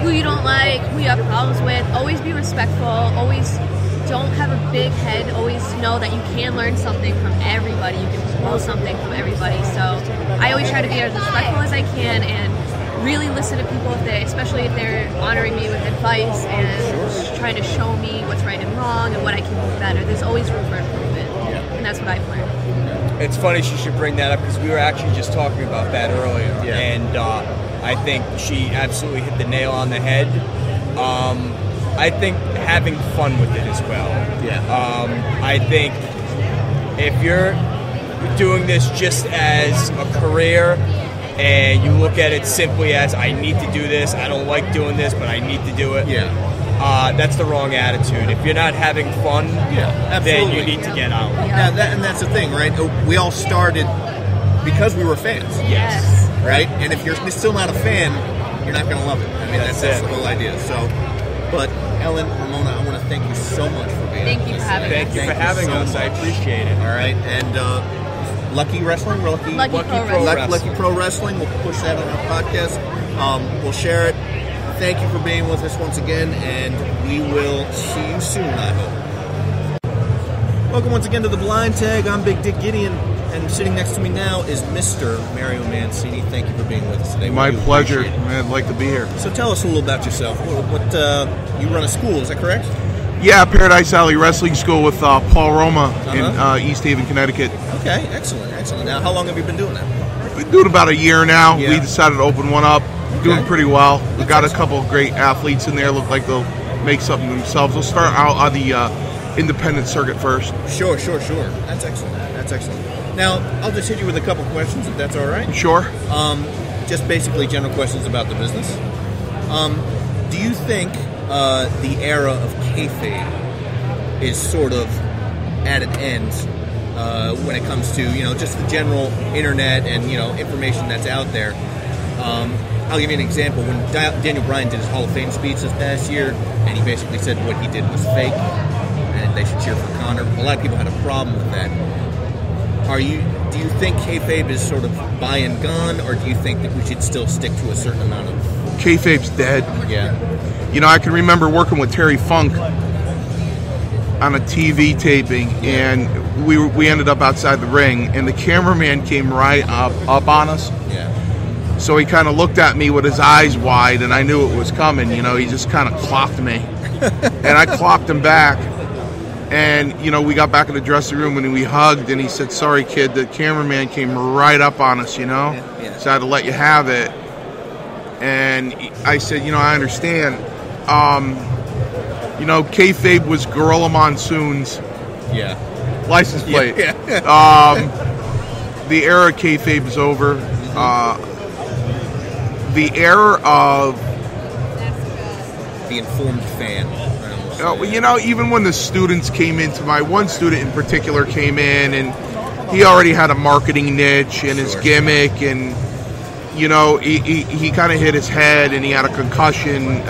who you don't like, who you have problems with, always be respectful. Always don't have a big head. Always know that you can learn something from everybody. You can pull something from everybody. So I always try to be as respectful as I can and really listen to people, especially if they're honoring me with advice and trying to show me what's right and wrong and what I can do better. There's always room for improvement, and that's what I've learned. It's funny she should bring that up, because we were actually just talking about that earlier, and I think she absolutely hit the nail on the head. I think having fun with it as well. I think if you're doing this just as a career and you look at it simply as, I need to do this, I don't like doing this, but I need to do it, that's the wrong attitude. If you're not having fun, then you need to get out. And that's the thing, right? We all started because we were fans. Yes. Right? And if you're still not a fan, you're not going to love it. I mean, that's the whole idea. So, but Helen, Ramona, I want to thank you so much for being Thank you for having us. Thank you for having us. I appreciate it. All right. And Lucky Wrestling? Lucky Pro Wrestling. We'll push that on our podcast. We'll share it. Thank you for being with us once again, and we will see you soon, I hope. Welcome once again to the Blind Tag. I'm Big Dick Gideon, and sitting next to me now is Mr. Mario Mancini. Thank you for being with us today. My pleasure. I'd like to be here. So tell us a little about yourself. You run a school, is that correct? Yeah, Paradise Alley Wrestling School with Paul Roma in East Haven, Connecticut. Okay, excellent. Now, how long have you been doing that? Been doing about a year now. Yeah. We decided to open one up. Doing pretty well. We got That's a couple of great athletes in there. Look like they'll make something themselves. We'll start out on the independent circuit first. Sure. That's excellent. Now, I'll just hit you with a couple questions, if that's all right. Sure. Just basically general questions about the business. Do you think the era of kayfabe is sort of at an end when it comes to, just the general internet and, information that's out there. I'll give you an example. When Daniel Bryan did his Hall of Fame speech this past year, and he basically said what he did was fake, and they should cheer for Conor. A lot of people had a problem with that. Do you think kayfabe is sort of by and gone, or do you think that we should still stick to a certain amount of... Kayfabe's dead. Yeah. I can remember working with Terry Funk on a TV taping, and we ended up outside the ring, and the cameraman came right up on us. Yeah. So he kind of looked at me with his eyes wide, and I knew it was coming. He just kind of clocked me. And I clocked him back. And, we got back in the dressing room and we hugged, and he said, "Sorry, kid, the cameraman came right up on us, Yeah. So I had to let you have it." And I said, I understand. Kayfabe was Gorilla Monsoon's license plate. The era of kayfabe is over. The era of the informed fan. Even when the students came into one student in particular came in, and he already had a marketing niche and his gimmick, and he kind of hit his head and he had a concussion.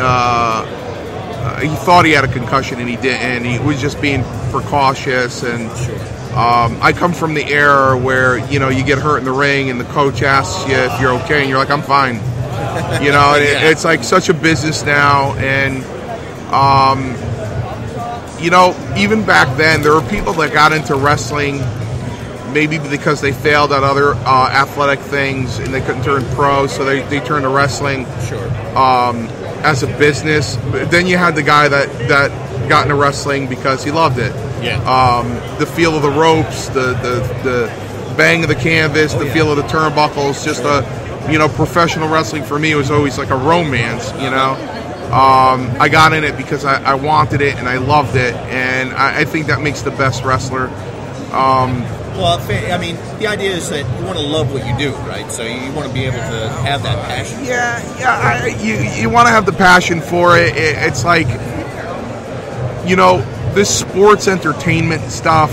He thought he had a concussion and he didn't. He was just being precautious. And I come from the era where you get hurt in the ring and the coach asks you if you're okay, and you're like, "I'm fine." It's like such a business now, and even back then, there were people that got into wrestling maybe because they failed at other athletic things and they couldn't turn pro, so they turned to wrestling as a business. But then you had the guy that got into wrestling because he loved it. The feel of the ropes, the bang of the canvas, the feel of the turnbuckles, just professional wrestling for me was always like a romance, I got in it because I wanted it and I loved it, and I think that makes the best wrestler. The idea is that you want to love what you do, right? So you want to be able to have that passion. You want to have the passion for it. It's like, this sports entertainment stuff,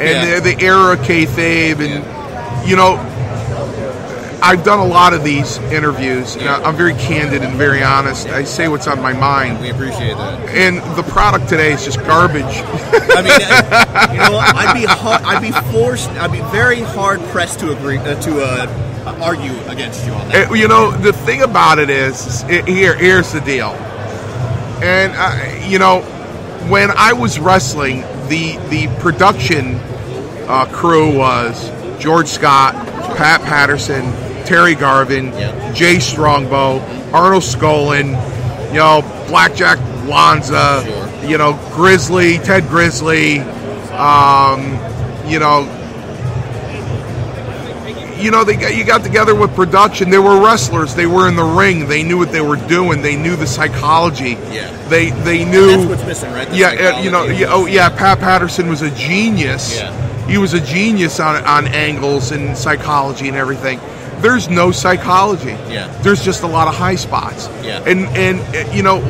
and the era of kayfabe, and I've done a lot of these interviews, and I'm very candid and very honest. I say what's on my mind. We appreciate that. And the product today is just garbage. I'd be very hard pressed to agree to argue against you on that. The thing about it is, here's the deal. And when I was wrestling, the production crew was George Scott, Pat Patterson, Terry Garvin, Jay Strongbow, Arnold Skolin, Blackjack Lanza, Grizzly, Ted Grizzly, you got together with production. They were wrestlers. They were in the ring. They knew what they were doing. They knew the psychology. They knew. And that's what's missing, right? Pat Patterson was a genius. He was a genius on angles and psychology and everything. There's no psychology. There's just a lot of high spots. And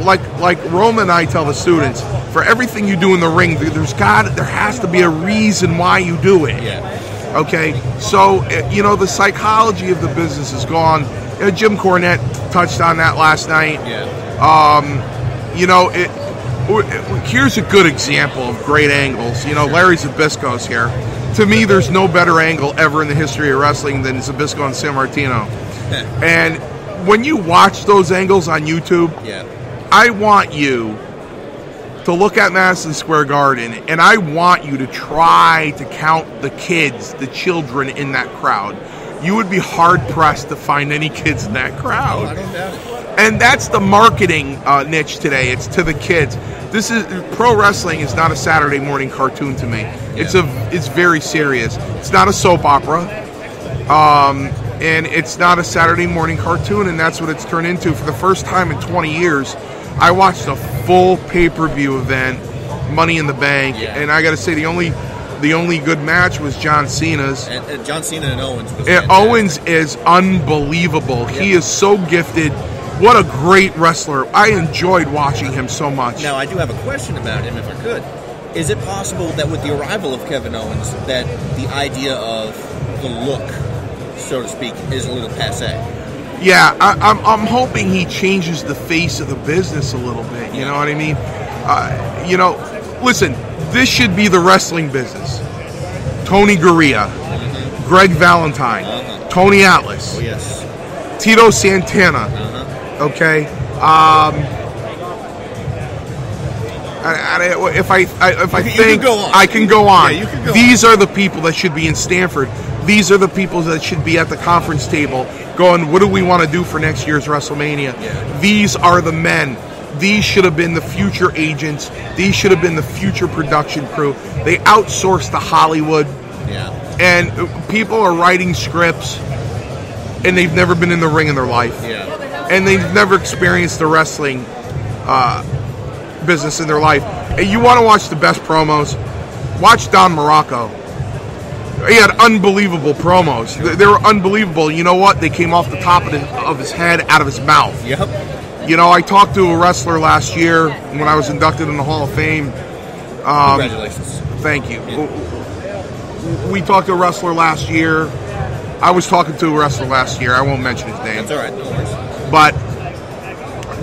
like Roma and I tell the students, for everything you do in the ring, there has to be a reason why you do it. Okay, so the psychology of the business is gone. Jim Cornette touched on that last night. Here's a good example of great angles. Larry Zbyszko's here. To me, there's no better angle ever in the history of wrestling than Zbyszko and Sammartino. And when you watch those angles on YouTube, I want you to look at Madison Square Garden, and I want you to try to count the kids, the children in that crowd. You would be hard-pressed to find any kids in that crowd. I don't doubt it. And that's the marketing niche today. It's to the kids. Pro wrestling is not a Saturday morning cartoon to me. It's very serious. It's not a soap opera, and it's not a Saturday morning cartoon. And that's what it's turned into. For the first time in 20 years, I watched a full pay-per-view event, Money in the Bank, and I got to say the only good match was John Cena's. And John Cena and Owens. Owens is unbelievable. He is so gifted. What a great wrestler. I enjoyed watching him so much. Now, I do have a question about him, if I could. Is it possible that with the arrival of Kevin Owens, that the idea of the look, so to speak, is a little passé? Yeah, I'm hoping he changes the face of the business a little bit. You know what I mean? Listen, this should be the wrestling business. Tony Gurria, Greg Valentine, Tony Atlas, Tito Santana. Okay. If I think I can go on. These are the people that should be in Stanford. These are the people that should be at the conference table going, what do we want to do for next year's WrestleMania? These are the men. These should have been the future agents. These should have been the future production crew. They outsourced to Hollywood. And people are writing scripts, and they've never been in the ring in their life. And they've never experienced the wrestling business in their life. And you want to watch the best promos? Watch Don Morocco. He had unbelievable promos. They were unbelievable. You know what? They came off the top of his head, out of his mouth. I talked to a wrestler last year when I was inducted in the Hall of Fame. Congratulations. Thank you. We talked to a wrestler last year. I was talking to a wrestler last year. I won't mention his name. That's all right. No worries. But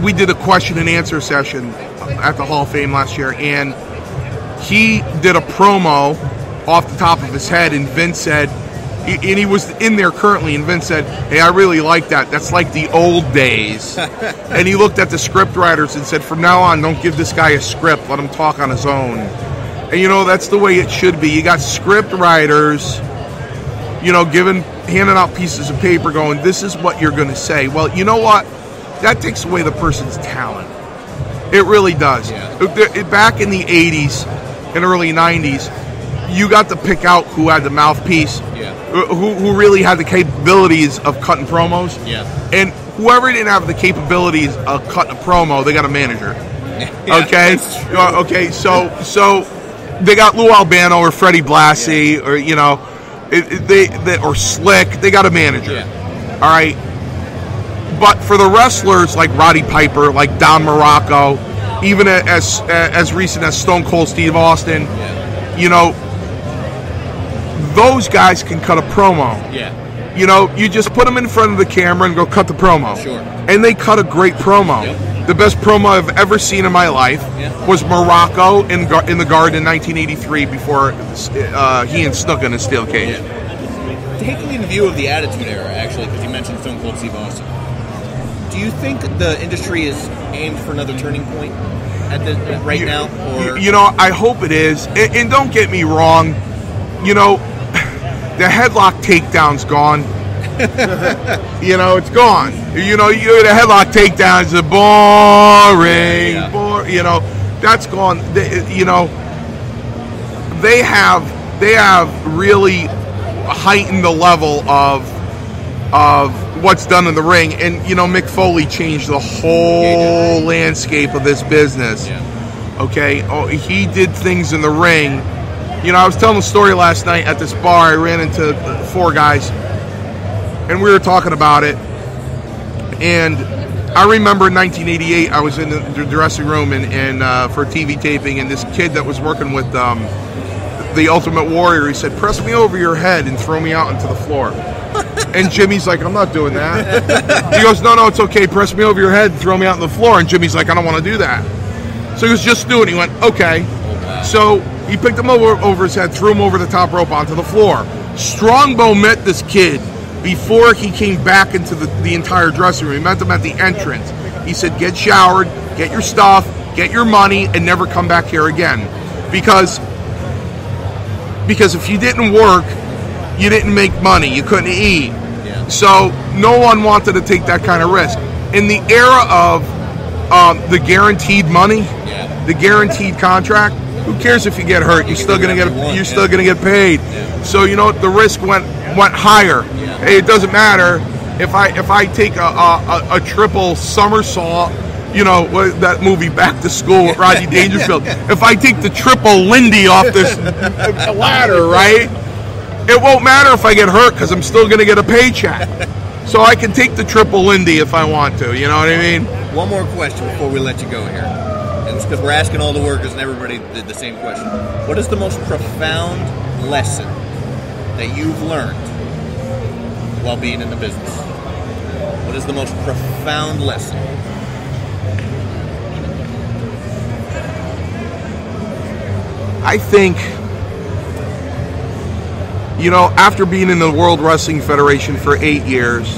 we did a question and answer session at the Hall of Fame last year, and he did a promo off the top of his head, and Vince said, and he was in there currently, and Vince said, hey, I really like that. That's like the old days. And he looked at the script writers and said, from now on, don't give this guy a script. Let him talk on his own. And, that's the way it should be. You got script writers, handing out pieces of paper going, this is what you're going to say. Well, you know what? That takes away the person's talent. It really does. Back in the 80s and early 90s, you got to pick out who had the mouthpiece, who really had the capabilities of cutting promos. And whoever didn't have the capabilities of cutting a promo, they got a manager. Okay, so they got Lou Albano or Freddie Blassie or or Slick. They got a manager. All right. But for the wrestlers like Roddy Piper, like Don Morocco, even as recent as Stone Cold Steve Austin, those guys can cut a promo. You just put them in front of the camera and go cut the promo. And they cut a great promo. The best promo I've ever seen in my life was Morocco in the Garden in 1983 before he and Snook in a steel cage. Taking in view of the Attitude Era, actually, because you mentioned Stone Cold Steve Austin, do you think the industry is aimed for another turning point right now? Or? I hope it is. And don't get me wrong, the headlock takedown's gone. It's gone. The headlock takedowns are boring. That's gone. They have really heightened the level of what's done in the ring, and Mick Foley changed the whole landscape of this business. Okay, he did things in the ring. I was telling a story last night at this bar. I ran into 4 guys, and we were talking about it. And I remember in 1988, I was in the dressing room and for TV taping, and this kid that was working with the Ultimate Warrior, he said, "Press me over your head and throw me out into the floor." And Jimmy's like, "I'm not doing that." He goes, No, it's okay. Press me over your head and throw me out on the floor. And Jimmy's like, "I don't want to do that." So he goes, "Just do it." He went, "Okay." So he picked him over his head, threw him over the top rope onto the floor. Strongbow met this kid before he came back into the entire dressing room. He met them at the entrance. He said, "Get showered, get your stuff, get your money, and never come back here again." Because if you didn't work, you didn't make money. You couldn't eat. So no one wanted to take that kind of risk. In the era of the guaranteed money, the guaranteed contract, who cares if you get hurt? You're still gonna get paid. So the risk went higher. Hey, it doesn't matter if I take a triple somersault. That movie Back to School with Rodney Dangerfield. If I take the triple Lindy off this ladder, right? It won't matter if I get hurt because I'm still going to get a paycheck. So I can take the triple Lindy if I want to. You know what I mean? One more question before we let you go here. and it's because we're asking all the workers and everybody the same question. What is the most profound lesson that you've learned while being in the business? What is the most profound lesson? I think, after being in the World Wrestling Federation for 8 years,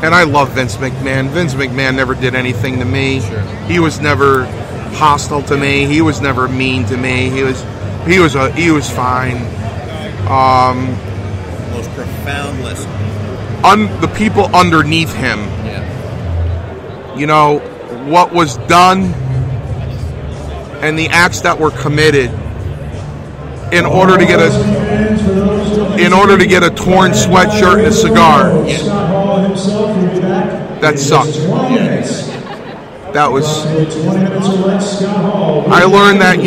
and I love Vince McMahon. Vince McMahon never did anything to me. Sure. He was never hostile to me. He was never mean to me. He was fine. Most profound lesson. The people underneath him. Yeah. What was done and the acts that were committed in order to get a torn sweatshirt and a cigar. That sucked. That was. I learned that,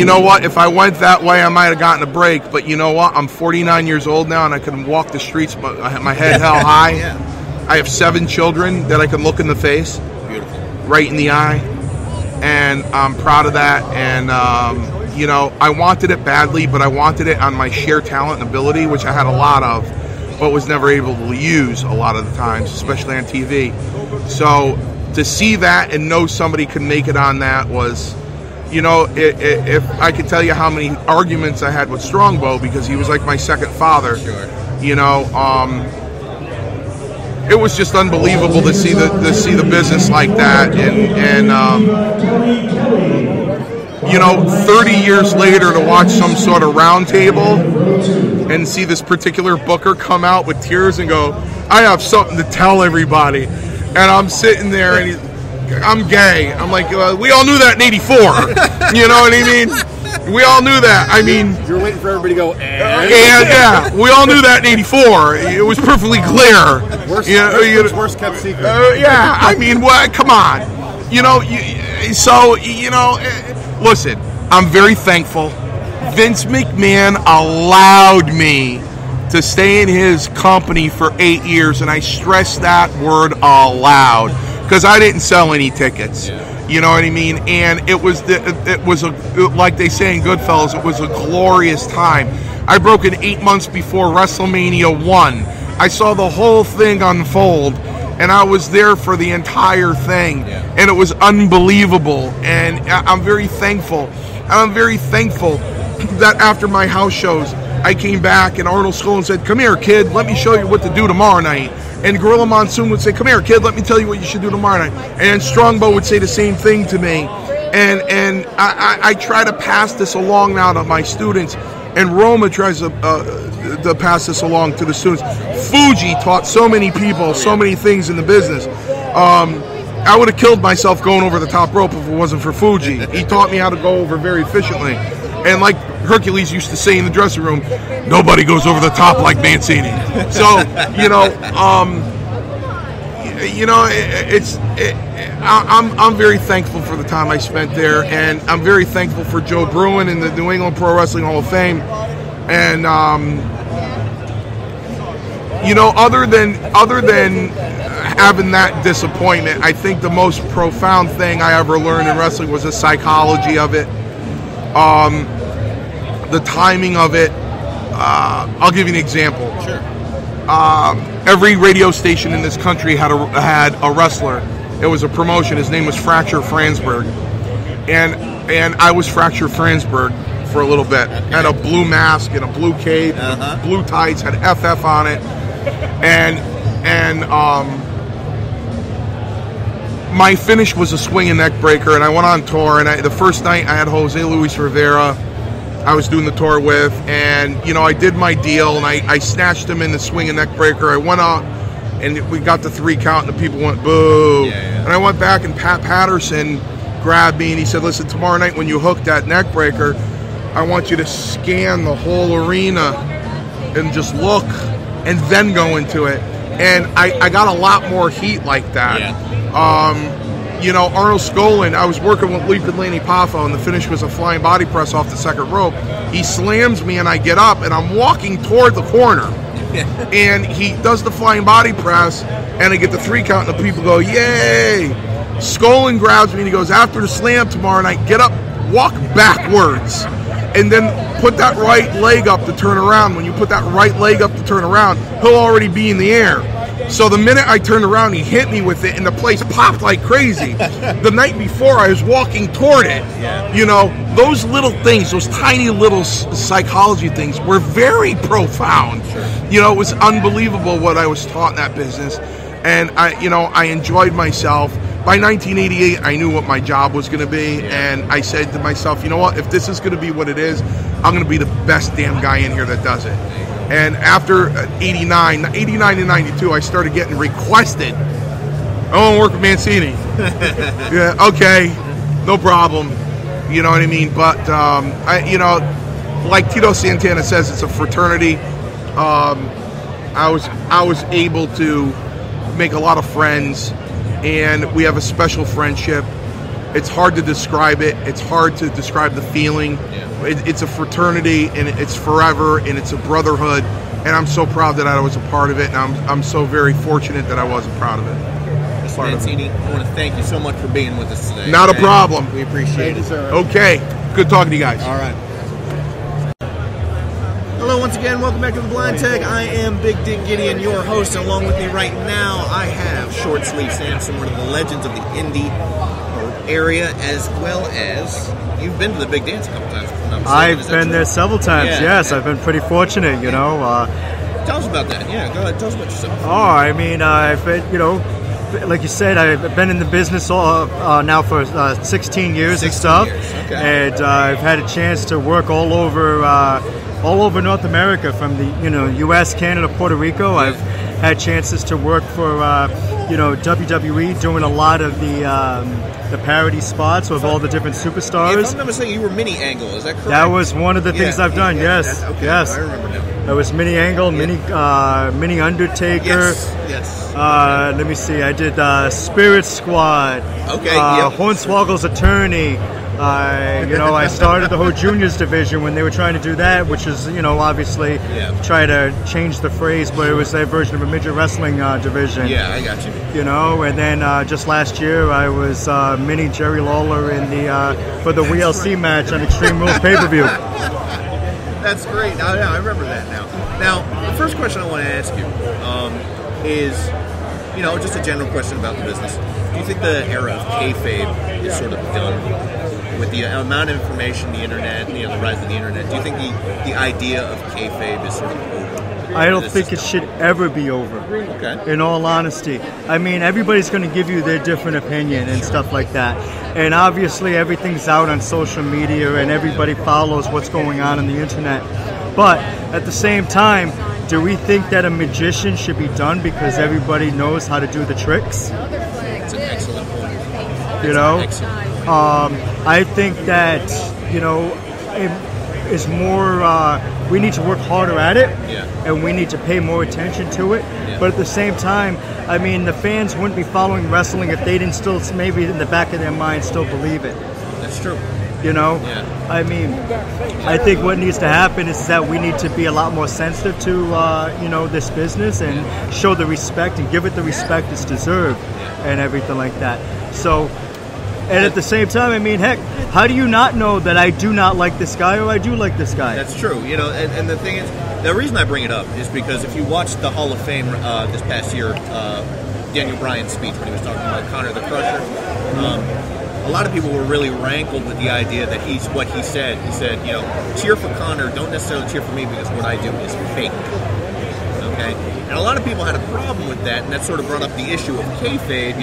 if I went that way, I might have gotten a break. But you know what? I'm 49 years old now, and I can walk the streets, but I have my head held high. Yeah. I have 7 children that I can look in the face, Beautiful. right in the eye, and I'm proud of that. And I wanted it badly, but I wanted it on my sheer talent and ability, which I had a lot of, but was never able to use a lot of the times, especially on TV. So to see that and know somebody could make it on that was, if I could tell you how many arguments I had with Strongbow, because he was like my second father. Sure. It was just unbelievable to see the business like that, and 30 years later to watch some sort of round table and see this particular booker come out with tears and go, I have something to tell everybody. And I'm sitting there and I'm gay. I'm like, we all knew that in '84. You know what I mean? We all knew that. I mean, you're waiting for everybody to go, and yeah, we all knew that in '84. It was perfectly clear. Worst kept secret. Yeah, I mean, what? Come on. Listen, I'm very thankful. Vince McMahon allowed me to stay in his company for 8 years, and I stress that word allowed, because I didn't sell any tickets. Yeah. You know what I mean? And it was like they say in Goodfellas, it was a glorious time. I broke in 8 months before WrestleMania 1. I saw the whole thing unfold, and I was there for the entire thing, and it was unbelievable. And I'm very thankful. I'm very thankful that after my house shows, I came back and Arnold Skolin said, "Come here, kid, let me show you what to do tomorrow night." And Gorilla Monsoon would say, "Come here, kid, let me tell you what you should do tomorrow night." And Strongbow would say the same thing to me. And I try to pass this along now to my students. And Roma tries to pass this along to the students. Fuji taught so many people so many things in the business. I would have killed myself going over the top rope if it wasn't for Fuji. He taught me how to go over very efficiently. And like Hercules used to say in the dressing room, nobody goes over the top like Mancini. So, I'm very thankful for the time I spent there, and I'm very thankful for Joe Bruin in the New England Pro Wrestling Hall of Fame. And other than having that disappointment, I think the most profound thing I ever learned in wrestling was the psychology of it, the timing of it. I'll give you an example. Sure. Every radio station in this country had a wrestler. It was a promotion. His name was Fracture Fransberg, and I was Fracture Fransberg for a little bit. Had a blue mask and a blue cape, blue tights, had FF on it, and my finish was a swinging neck breaker, and I went on tour. And the first night I had Jose Luis Rivera. I was doing the tour with, and I did my deal, and I snatched him in the swinging neck breaker. I went out, and we got the 3 count, and the people went boo. Yeah. And I went back, and Pat Patterson grabbed me, and he said, "Listen, tomorrow night when you hook that neck breaker, I want you to scan the whole arena and just look, and then go into it." And I got a lot more heat like that. Yeah. Arnold Skolin, I was working with Leaping Lanny Poffo, and the finish was a flying body press off the second rope. He slams me, and I get up, and I'm walking toward the corner. And he does the flying body press, and I get the 3 count, and the people go, "Yay!" Skolin grabs me, and he goes, "After the slam tomorrow night, get up walk backwards, and then put that right leg up to turn around. When you put that right leg up to turn around, he'll already be in the air. So the minute I turned around, he hit me with it, and the place popped like crazy. The night before, I was walking toward it. Yeah. You know, those little things, those tiny little psychology things were very profound. Sure. You know, it was unbelievable what I was taught in that business. And I enjoyed myself. By 1988, I knew what my job was going to be, and I said to myself, you know what? If this is going to be what it is, I'm going to be the best damn guy in here that does it. And after 89 and 92, I started getting requested. I want to work with Mancini. Yeah, okay, no problem. You know what I mean? But like Tito Santana says, it's a fraternity. I was able to make a lot of friends, and we have a special friendship. It's hard to describe it. It's hard to describe the feeling. Yeah. It's a fraternity, and it's forever, and it's a brotherhood, and I'm so proud that I was a part of it, and I'm so very fortunate that I was a part of it. Mr. Mancini, I want to thank you so much for being with us today. Not a problem. We appreciate it. Sir. Okay, good talking to you guys. All right. Hello once again, welcome back to the Blind Tag. I am Big Dick Gideon, your host, and along with me right now I have Short Sleeve Sampson, one of the legends of the Indy area, as well as you've been to the Big Dance a couple times. I've been there several times, yes. I've been pretty fortunate, you know. Tell us about that, yeah, go ahead, tell us about yourself. Oh, I mean, I've been, you know, like you said, I've been in the business now for 16 years and stuff. Okay. And I've had a chance to work all over North America, from the U.S., Canada, Puerto Rico. Yeah. I've had chances to work for WWE, doing a lot of the parody spots with all the different superstars. If I'm not mistaken, you were Mini Angle, is that correct? That was one of the things I've done. Yes, okay. yes. I remember now. That was Mini Angle, Mini Undertaker. Yes. Let me see. I did Spirit Squad. Okay. Yep. Hornswoggle's Attorney. I started the whole juniors division when they were trying to do that, which is, obviously try to change the phrase, but it was their version of a midget wrestling division. Yeah, I got you. And then just last year I was Mini Jerry Lawler in for the WLC match on Extreme Rules pay-per-view. That's great. Yeah, I remember that now. Now, the first question I want to ask you is, just a general question about the business. Do you think the era of kayfabe is sort of done? With the amount of information, the internet, the rise of the internet, do you think the idea of kayfabe is sort of over? I don't think it should ever be over. Okay. In all honesty, I mean, everybody's going to give you their different opinion and stuff like that, and obviously everything's out on social media and everybody follows what's going on the internet. But at the same time, do we think that a magician should be done because everybody knows how to do the tricks? That's an excellent point. I think that, it is more, we need to work harder at it, and we need to pay more attention to it. Yeah. But at the same time, I mean, the fans wouldn't be following wrestling if they didn't still, maybe in the back of their mind, still believe it. That's true. Yeah. I mean, I think what needs to happen is that we need to be a lot more sensitive to, this business and show the respect and give it the respect it's deserved and everything like that. So, and at the same time, I mean, heck, how do you not know that I do not like this guy or I do like this guy? That's true. And the thing is, the reason I bring it up is because if you watched the Hall of Fame this past year, Daniel Bryan's speech when he was talking about Connor the Crusher, a lot of people were really rankled with the idea that what he said. He said, cheer for Connor, don't necessarily cheer for me because what I do is fake. Okay? And a lot of people had a problem with that, and that sort of brought up the issue of kayfabe.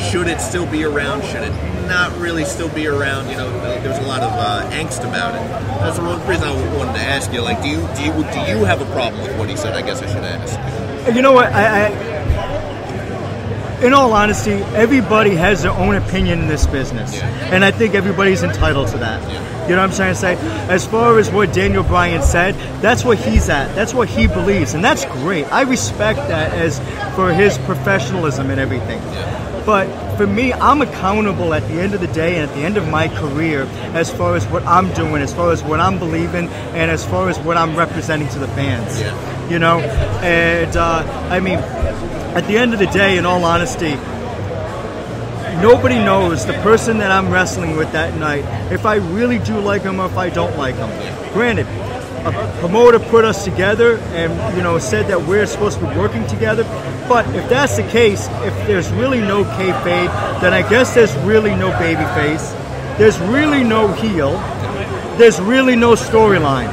Should it still be around? Should it not really still be around? There's a lot of angst about it. That's the reason I wanted to ask you. Like, do you have a problem with what he said? I guess I should ask. You know what? In all honesty, everybody has their own opinion in this business, and I think everybody's entitled to that. You know what I'm trying to say? As far as what Daniel Bryan said, that's what he's at. That's what he believes, and that's great. I respect that as for his professionalism and everything. But for me, I'm accountable at the end of the day and at the end of my career as far as what I'm doing, as far as what I'm believing, and as far as what I'm representing to the fans. And I mean, at the end of the day, in all honesty, nobody knows the person that I'm wrestling with that night, if I really do like him or if I don't like him. Granted, a promoter put us together and, said that we're supposed to be working together. But if that's the case, if there's really no kayfabe, then I guess there's really no babyface. There's really no heel. There's really no storyline.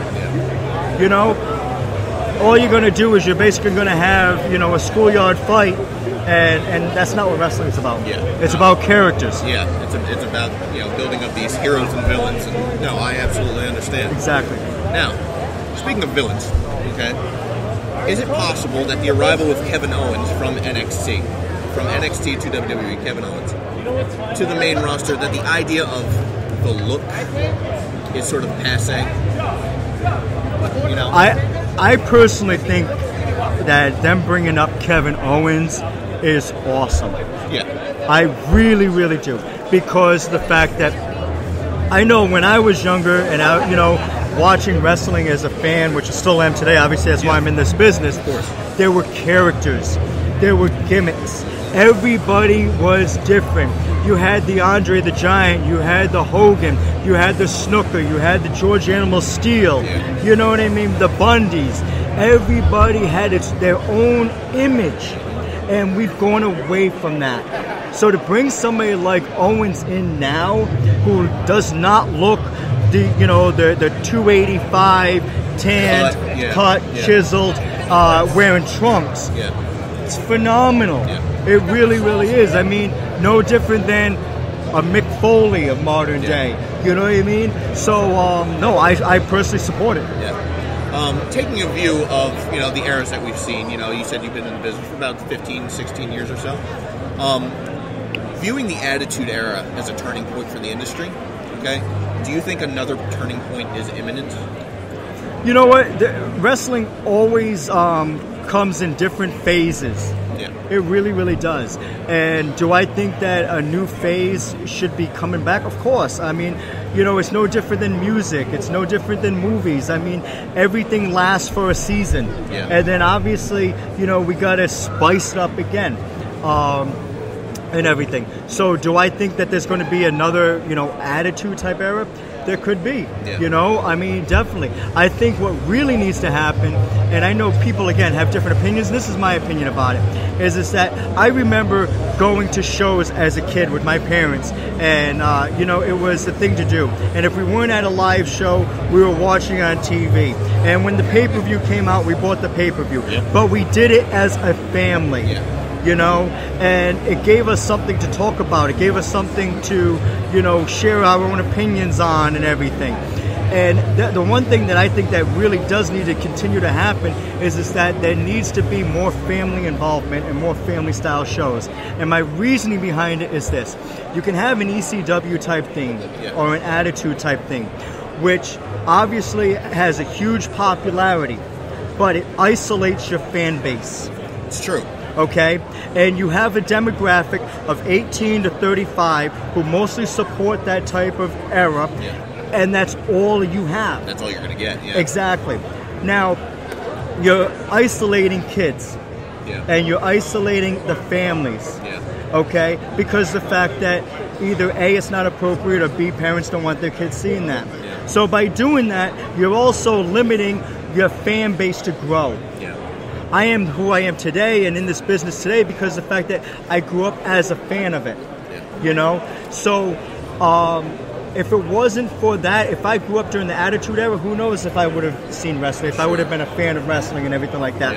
All you're going to do is you're basically going to have, a schoolyard fight, and that's not what wrestling is about. Yeah. It's about characters. Yeah, it's about building up these heroes and villains. And no, I absolutely understand. Exactly. Now, speaking of villains, okay, is it possible that the arrival of Kevin Owens from NXT to WWE, Kevin Owens, to the main roster, that the idea of the look is sort of passé? I personally think that them bringing up Kevin Owens is awesome. Yeah. I really, really do. Because the fact that I know when I was younger and watching wrestling as a fan, which I still am today, obviously that's why I'm in this business, there were characters, there were gimmicks. Everybody was different. You had the Andre the Giant, you had the Hogan, you had the Snooker, you had the George Animal Steel, you know what I mean, the Bundys. Everybody had their own image, and we've gone away from that. So to bring somebody like Owens in now, who does not look the 285 tanned, cut, chiseled, wearing trunks, it's phenomenal. It really, really is. I mean, no different than a Mick Foley of modern day. You know what I mean? So, no, I personally support it. Yeah. Taking a view of, the eras that we've seen, you said you've been in the business for about 15, 16 years or so. Viewing the Attitude Era as a turning point for the industry, okay, do you think another turning point is imminent? You know what? Wrestling always comes in different phases. Yeah. It really, really does. And do I think that a new phase should be coming back? Of course. I mean, it's no different than music. It's no different than movies. I mean, everything lasts for a season. Yeah. And then obviously, we got to spice it up again. And everything. So do I think that there's going to be another, attitude type era? There could be, I mean, definitely. I think what really needs to happen, and I know people, again, have different opinions, this is my opinion about it, is that I remember going to shows as a kid with my parents, and, it was the thing to do. And if we weren't at a live show, we were watching on TV. And when the pay-per-view came out, we bought the pay-per-view. Yeah. But we did it as a family. Yeah. And it gave us something to talk about. It gave us something to, share our own opinions on and everything. And the one thing that I think that really does need to continue to happen is that there needs to be more family involvement and more family-style shows. And my reasoning behind it is this. You can have an ECW type thing or an Attitude type thing, which obviously has a huge popularity, but it isolates your fan base. It's true. Okay, and you have a demographic of 18 to 35 who mostly support that type of era, and that's all you have. That's all you're going to get, Exactly. Now, you're isolating kids, and you're isolating the families, okay, because the fact that either A, it's not appropriate, or B, parents don't want their kids seeing that. So by doing that, you're also limiting your fan base to grow. I am who I am today and in this business today because of the fact that I grew up as a fan of it, So if it wasn't for that, if I grew up during the Attitude Era, who knows if I would have seen wrestling, if I would have been a fan of wrestling and everything like that.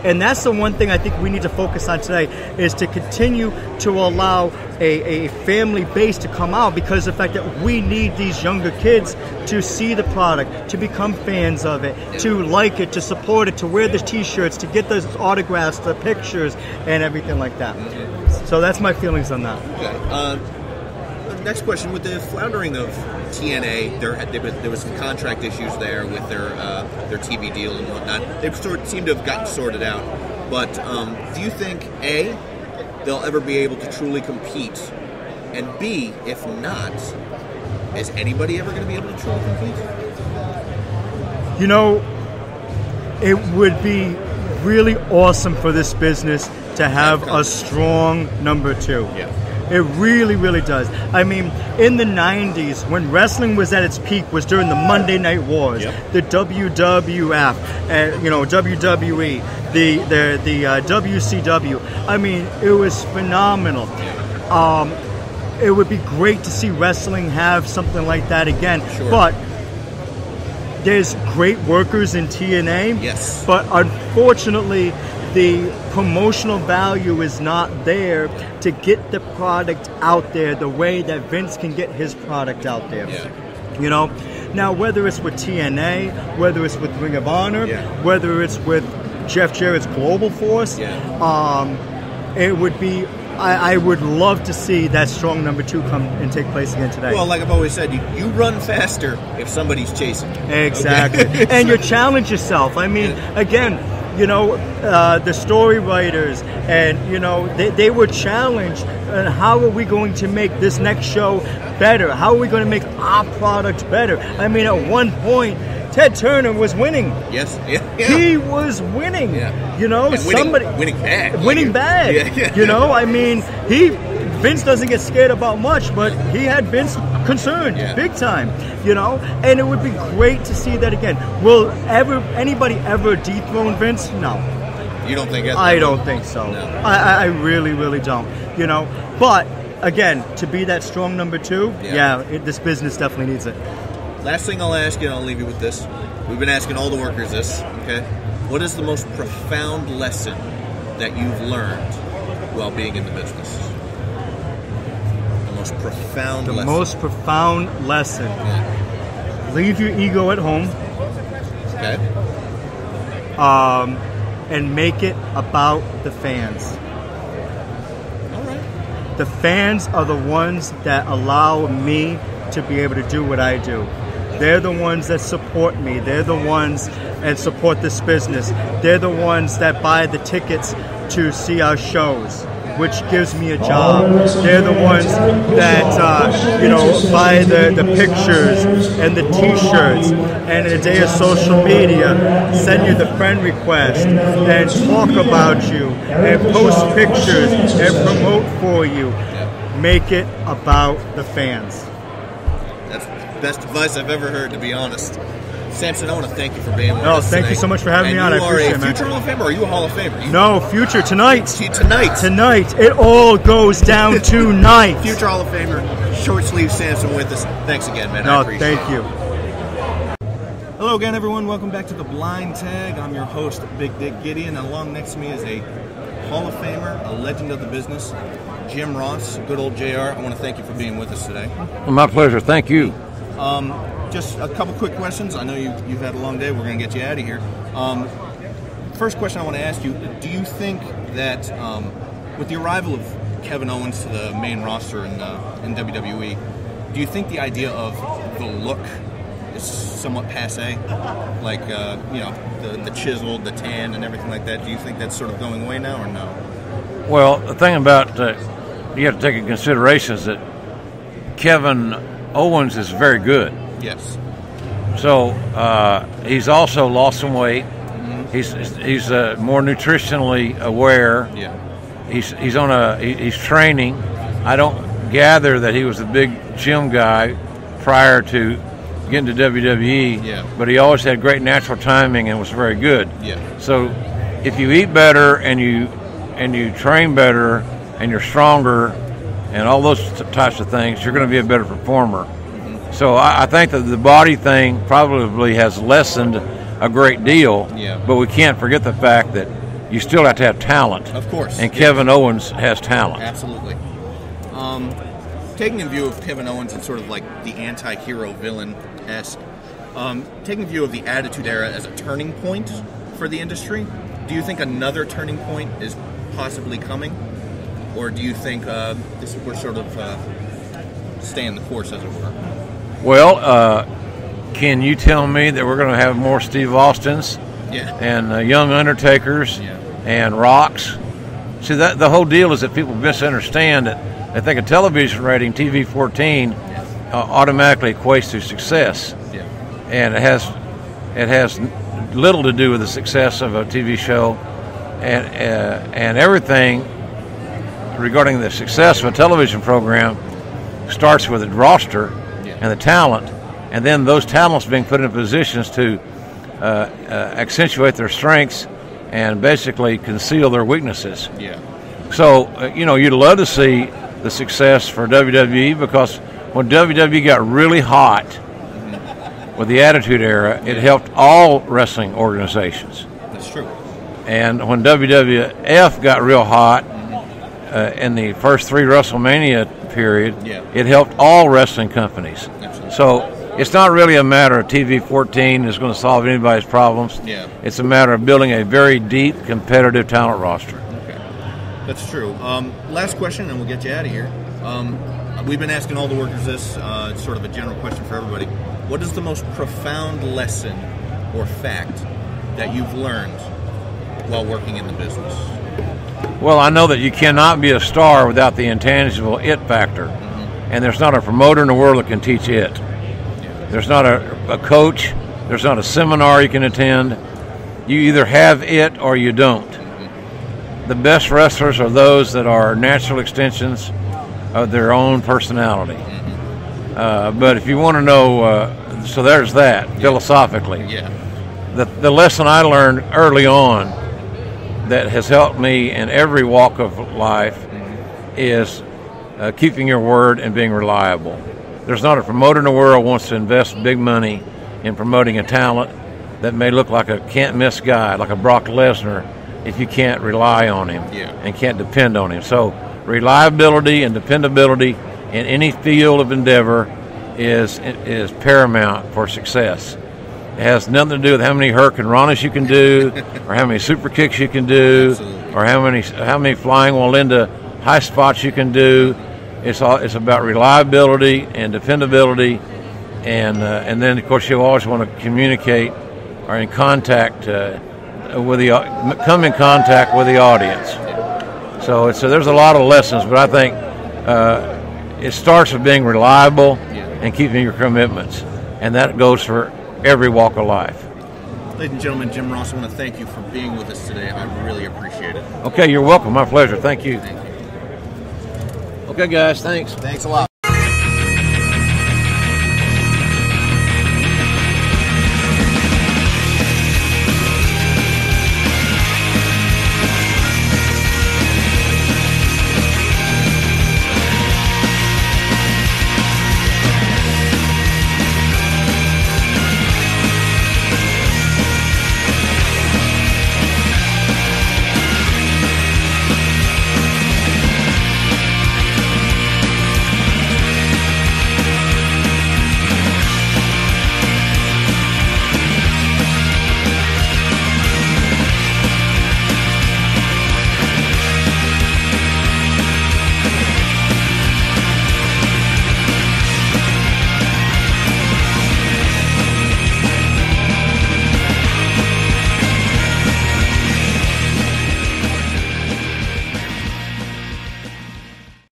And that's the one thing I think we need to focus on today is to continue to allow a family base to come out because of the fact that we need these younger kids to see the product, to become fans of it, to like it, to support it, to wear the t-shirts, to get those autographs, the pictures, and everything like that. So that's my feelings on that. Okay. Next question: with the floundering of TNA, there was some contract issues there with their TV deal and whatnot. They seem to have gotten sorted out. But do you think A, they'll ever be able to truly compete, and B, if not, is anybody ever going to be able to truly compete? It would be really awesome for this business to have a strong number two. It really, really does. I mean, in the 90s, when wrestling was at its peak, was during the Monday Night Wars, the WWF, WWE, the WCW. I mean, it was phenomenal. It would be great to see wrestling have something like that again. Sure. But there's great workers in TNA. Yes. But unfortunately, the promotional value is not there to get the product out there the way that Vince can get his product out there. Yeah. You know? Now, whether it's with TNA, whether it's with Ring of Honor, whether it's with Jeff Jarrett's Global Force, it would be... I would love to see that strong number 2 come and take place again today. Well, like I've always said, you run faster if somebody's chasing you. Exactly. Okay? And you challenge yourself. I mean, again, the story writers, and, they were challenged. And how are we going to make this next show better? How are we going to make our product better? I mean, at one point, Ted Turner was winning. Yes. He was winning. Yeah. Winning bad. Winning bad. I mean, Vince doesn't get scared about much, but he had Vince concerned big time. And it would be great to see that again. Will anybody ever dethrone Vince? No. You don't think? I don't think so. No. I really, really don't. But again, to be that strong number 2, this business definitely needs it. Last thing I'll ask you, and I'll leave you with this. We've been asking all the workers this, okay? What is the most profound lesson that you've learned while being in the business? The most profound lesson. The most profound lesson. Yeah. Leave your ego at home. Okay. And make it about the fans. All right. The fans are the ones that allow me to be able to do what I do. They're the ones that support me. They're the ones that support this business. They're the ones that buy the tickets to see our shows, which gives me a job. They're the ones that, buy the pictures and the T-shirts, and in a day of social media, send you the friend request and talk about you and post pictures and promote for you. Make it about the fans. That's the best advice I've ever heard, to be honest. Sampson, I want to thank you for being with us thank today. you so much for having me on. I appreciate it, man. Are you a future Hall of Famer or are you a Hall of Famer? No, future tonight. Tonight. Tonight. It all goes down tonight. Future Hall of Famer, short sleeve Sampson with us. Thanks again, man. No, I appreciate thank you. Hello again, everyone. Welcome back to The Blind Tag. I'm your host, Big Dick Gideon, and along next to me is a Hall of Famer, a legend of the business, Jim Ross, good old JR. I want to thank you for being with us today. Well, my pleasure. Thank you. Just a couple quick questions. I know you've had a long day. We're going to get you out of here. First question I want to ask you, do you think that with the arrival of Kevin Owens to the main roster in WWE, do you think the idea of the look is somewhat passé? Like, the chiseled, the tan, and everything like that. Do you think that's sort of going away now or no? Well, the thing about you have to take into consideration is that Kevin Owens is very good. Yes. So he's also lost some weight. Mm-hmm. He's more nutritionally aware. Yeah. He's training. I don't gather that he was a big gym guy prior to getting to WWE. Yeah. But he always had great natural timing and was very good. Yeah. So if you eat better and you train better and you're stronger and all those types of things, you're going to be a better performer. So I think that the body thing probably has lessened a great deal, but we can't forget the fact that you still have to have talent. Of course. And Kevin Owens has talent. Absolutely. Taking in view of Kevin Owens and sort of like the anti-hero villain-esque, taking view of the Attitude Era as a turning point for the industry, do you think another turning point is possibly coming? Or do you think we're sort of staying the course, as it were? Well, can you tell me that we're going to have more Steve Austins and young Undertakers and Rocks? See, that the whole deal is that people misunderstand that they think a television rating, TV 14, automatically equates to success. Yeah. And it has little to do with the success of a TV show, and everything regarding the success of a television program starts with the roster and the talent, and then those talents being put in positions to accentuate their strengths and basically conceal their weaknesses. Yeah. So, you'd love to see the success for WWE, because when WWE got really hot with the Attitude Era, it helped all wrestling organizations. That's true. And when WWF got real hot in the first 3 WrestleMania period, it helped all wrestling companies. Absolutely. So it's not really a matter of TV 14 is going to solve anybody's problems. Yeah. It's a matter of building a very deep, competitive talent roster. Okay. That's true. Last question, and we'll get you out of here. We've been asking all the workers this. It's sort of a general question for everybody. What is the most profound lesson or fact that you've learned while working in the business? Well, I know that you cannot be a star without the intangible it factor. And there's not a promoter in the world that can teach it. There's not a coach. There's not a seminar you can attend. You either have it or you don't. The best wrestlers are those that are natural extensions of their own personality. But if you want to know, so there's that, philosophically. Yeah. The lesson I learned early on that has helped me in every walk of life is keeping your word and being reliable. There's not a promoter in the world who wants to invest big money in promoting a talent that may look like a can't-miss guy, like a Brock Lesnar, if you can't rely on him and can't depend on him. So reliability and dependability in any field of endeavor is paramount for success. It has nothing to do with how many Hurricane Ranas you can do, or how many super kicks you can do, or how many flying Walinda high spots you can do. It's about reliability and dependability, and then of course you always want to communicate or in contact come in contact with the audience. So there's a lot of lessons, but I think it starts with being reliable and keeping your commitments, and that goes for every walk of life. Ladies and gentlemen, Jim Ross, I want to thank you for being with us today. I really appreciate it. Okay, you're welcome. My pleasure. Thank you. Okay, guys, thanks. Thanks a lot.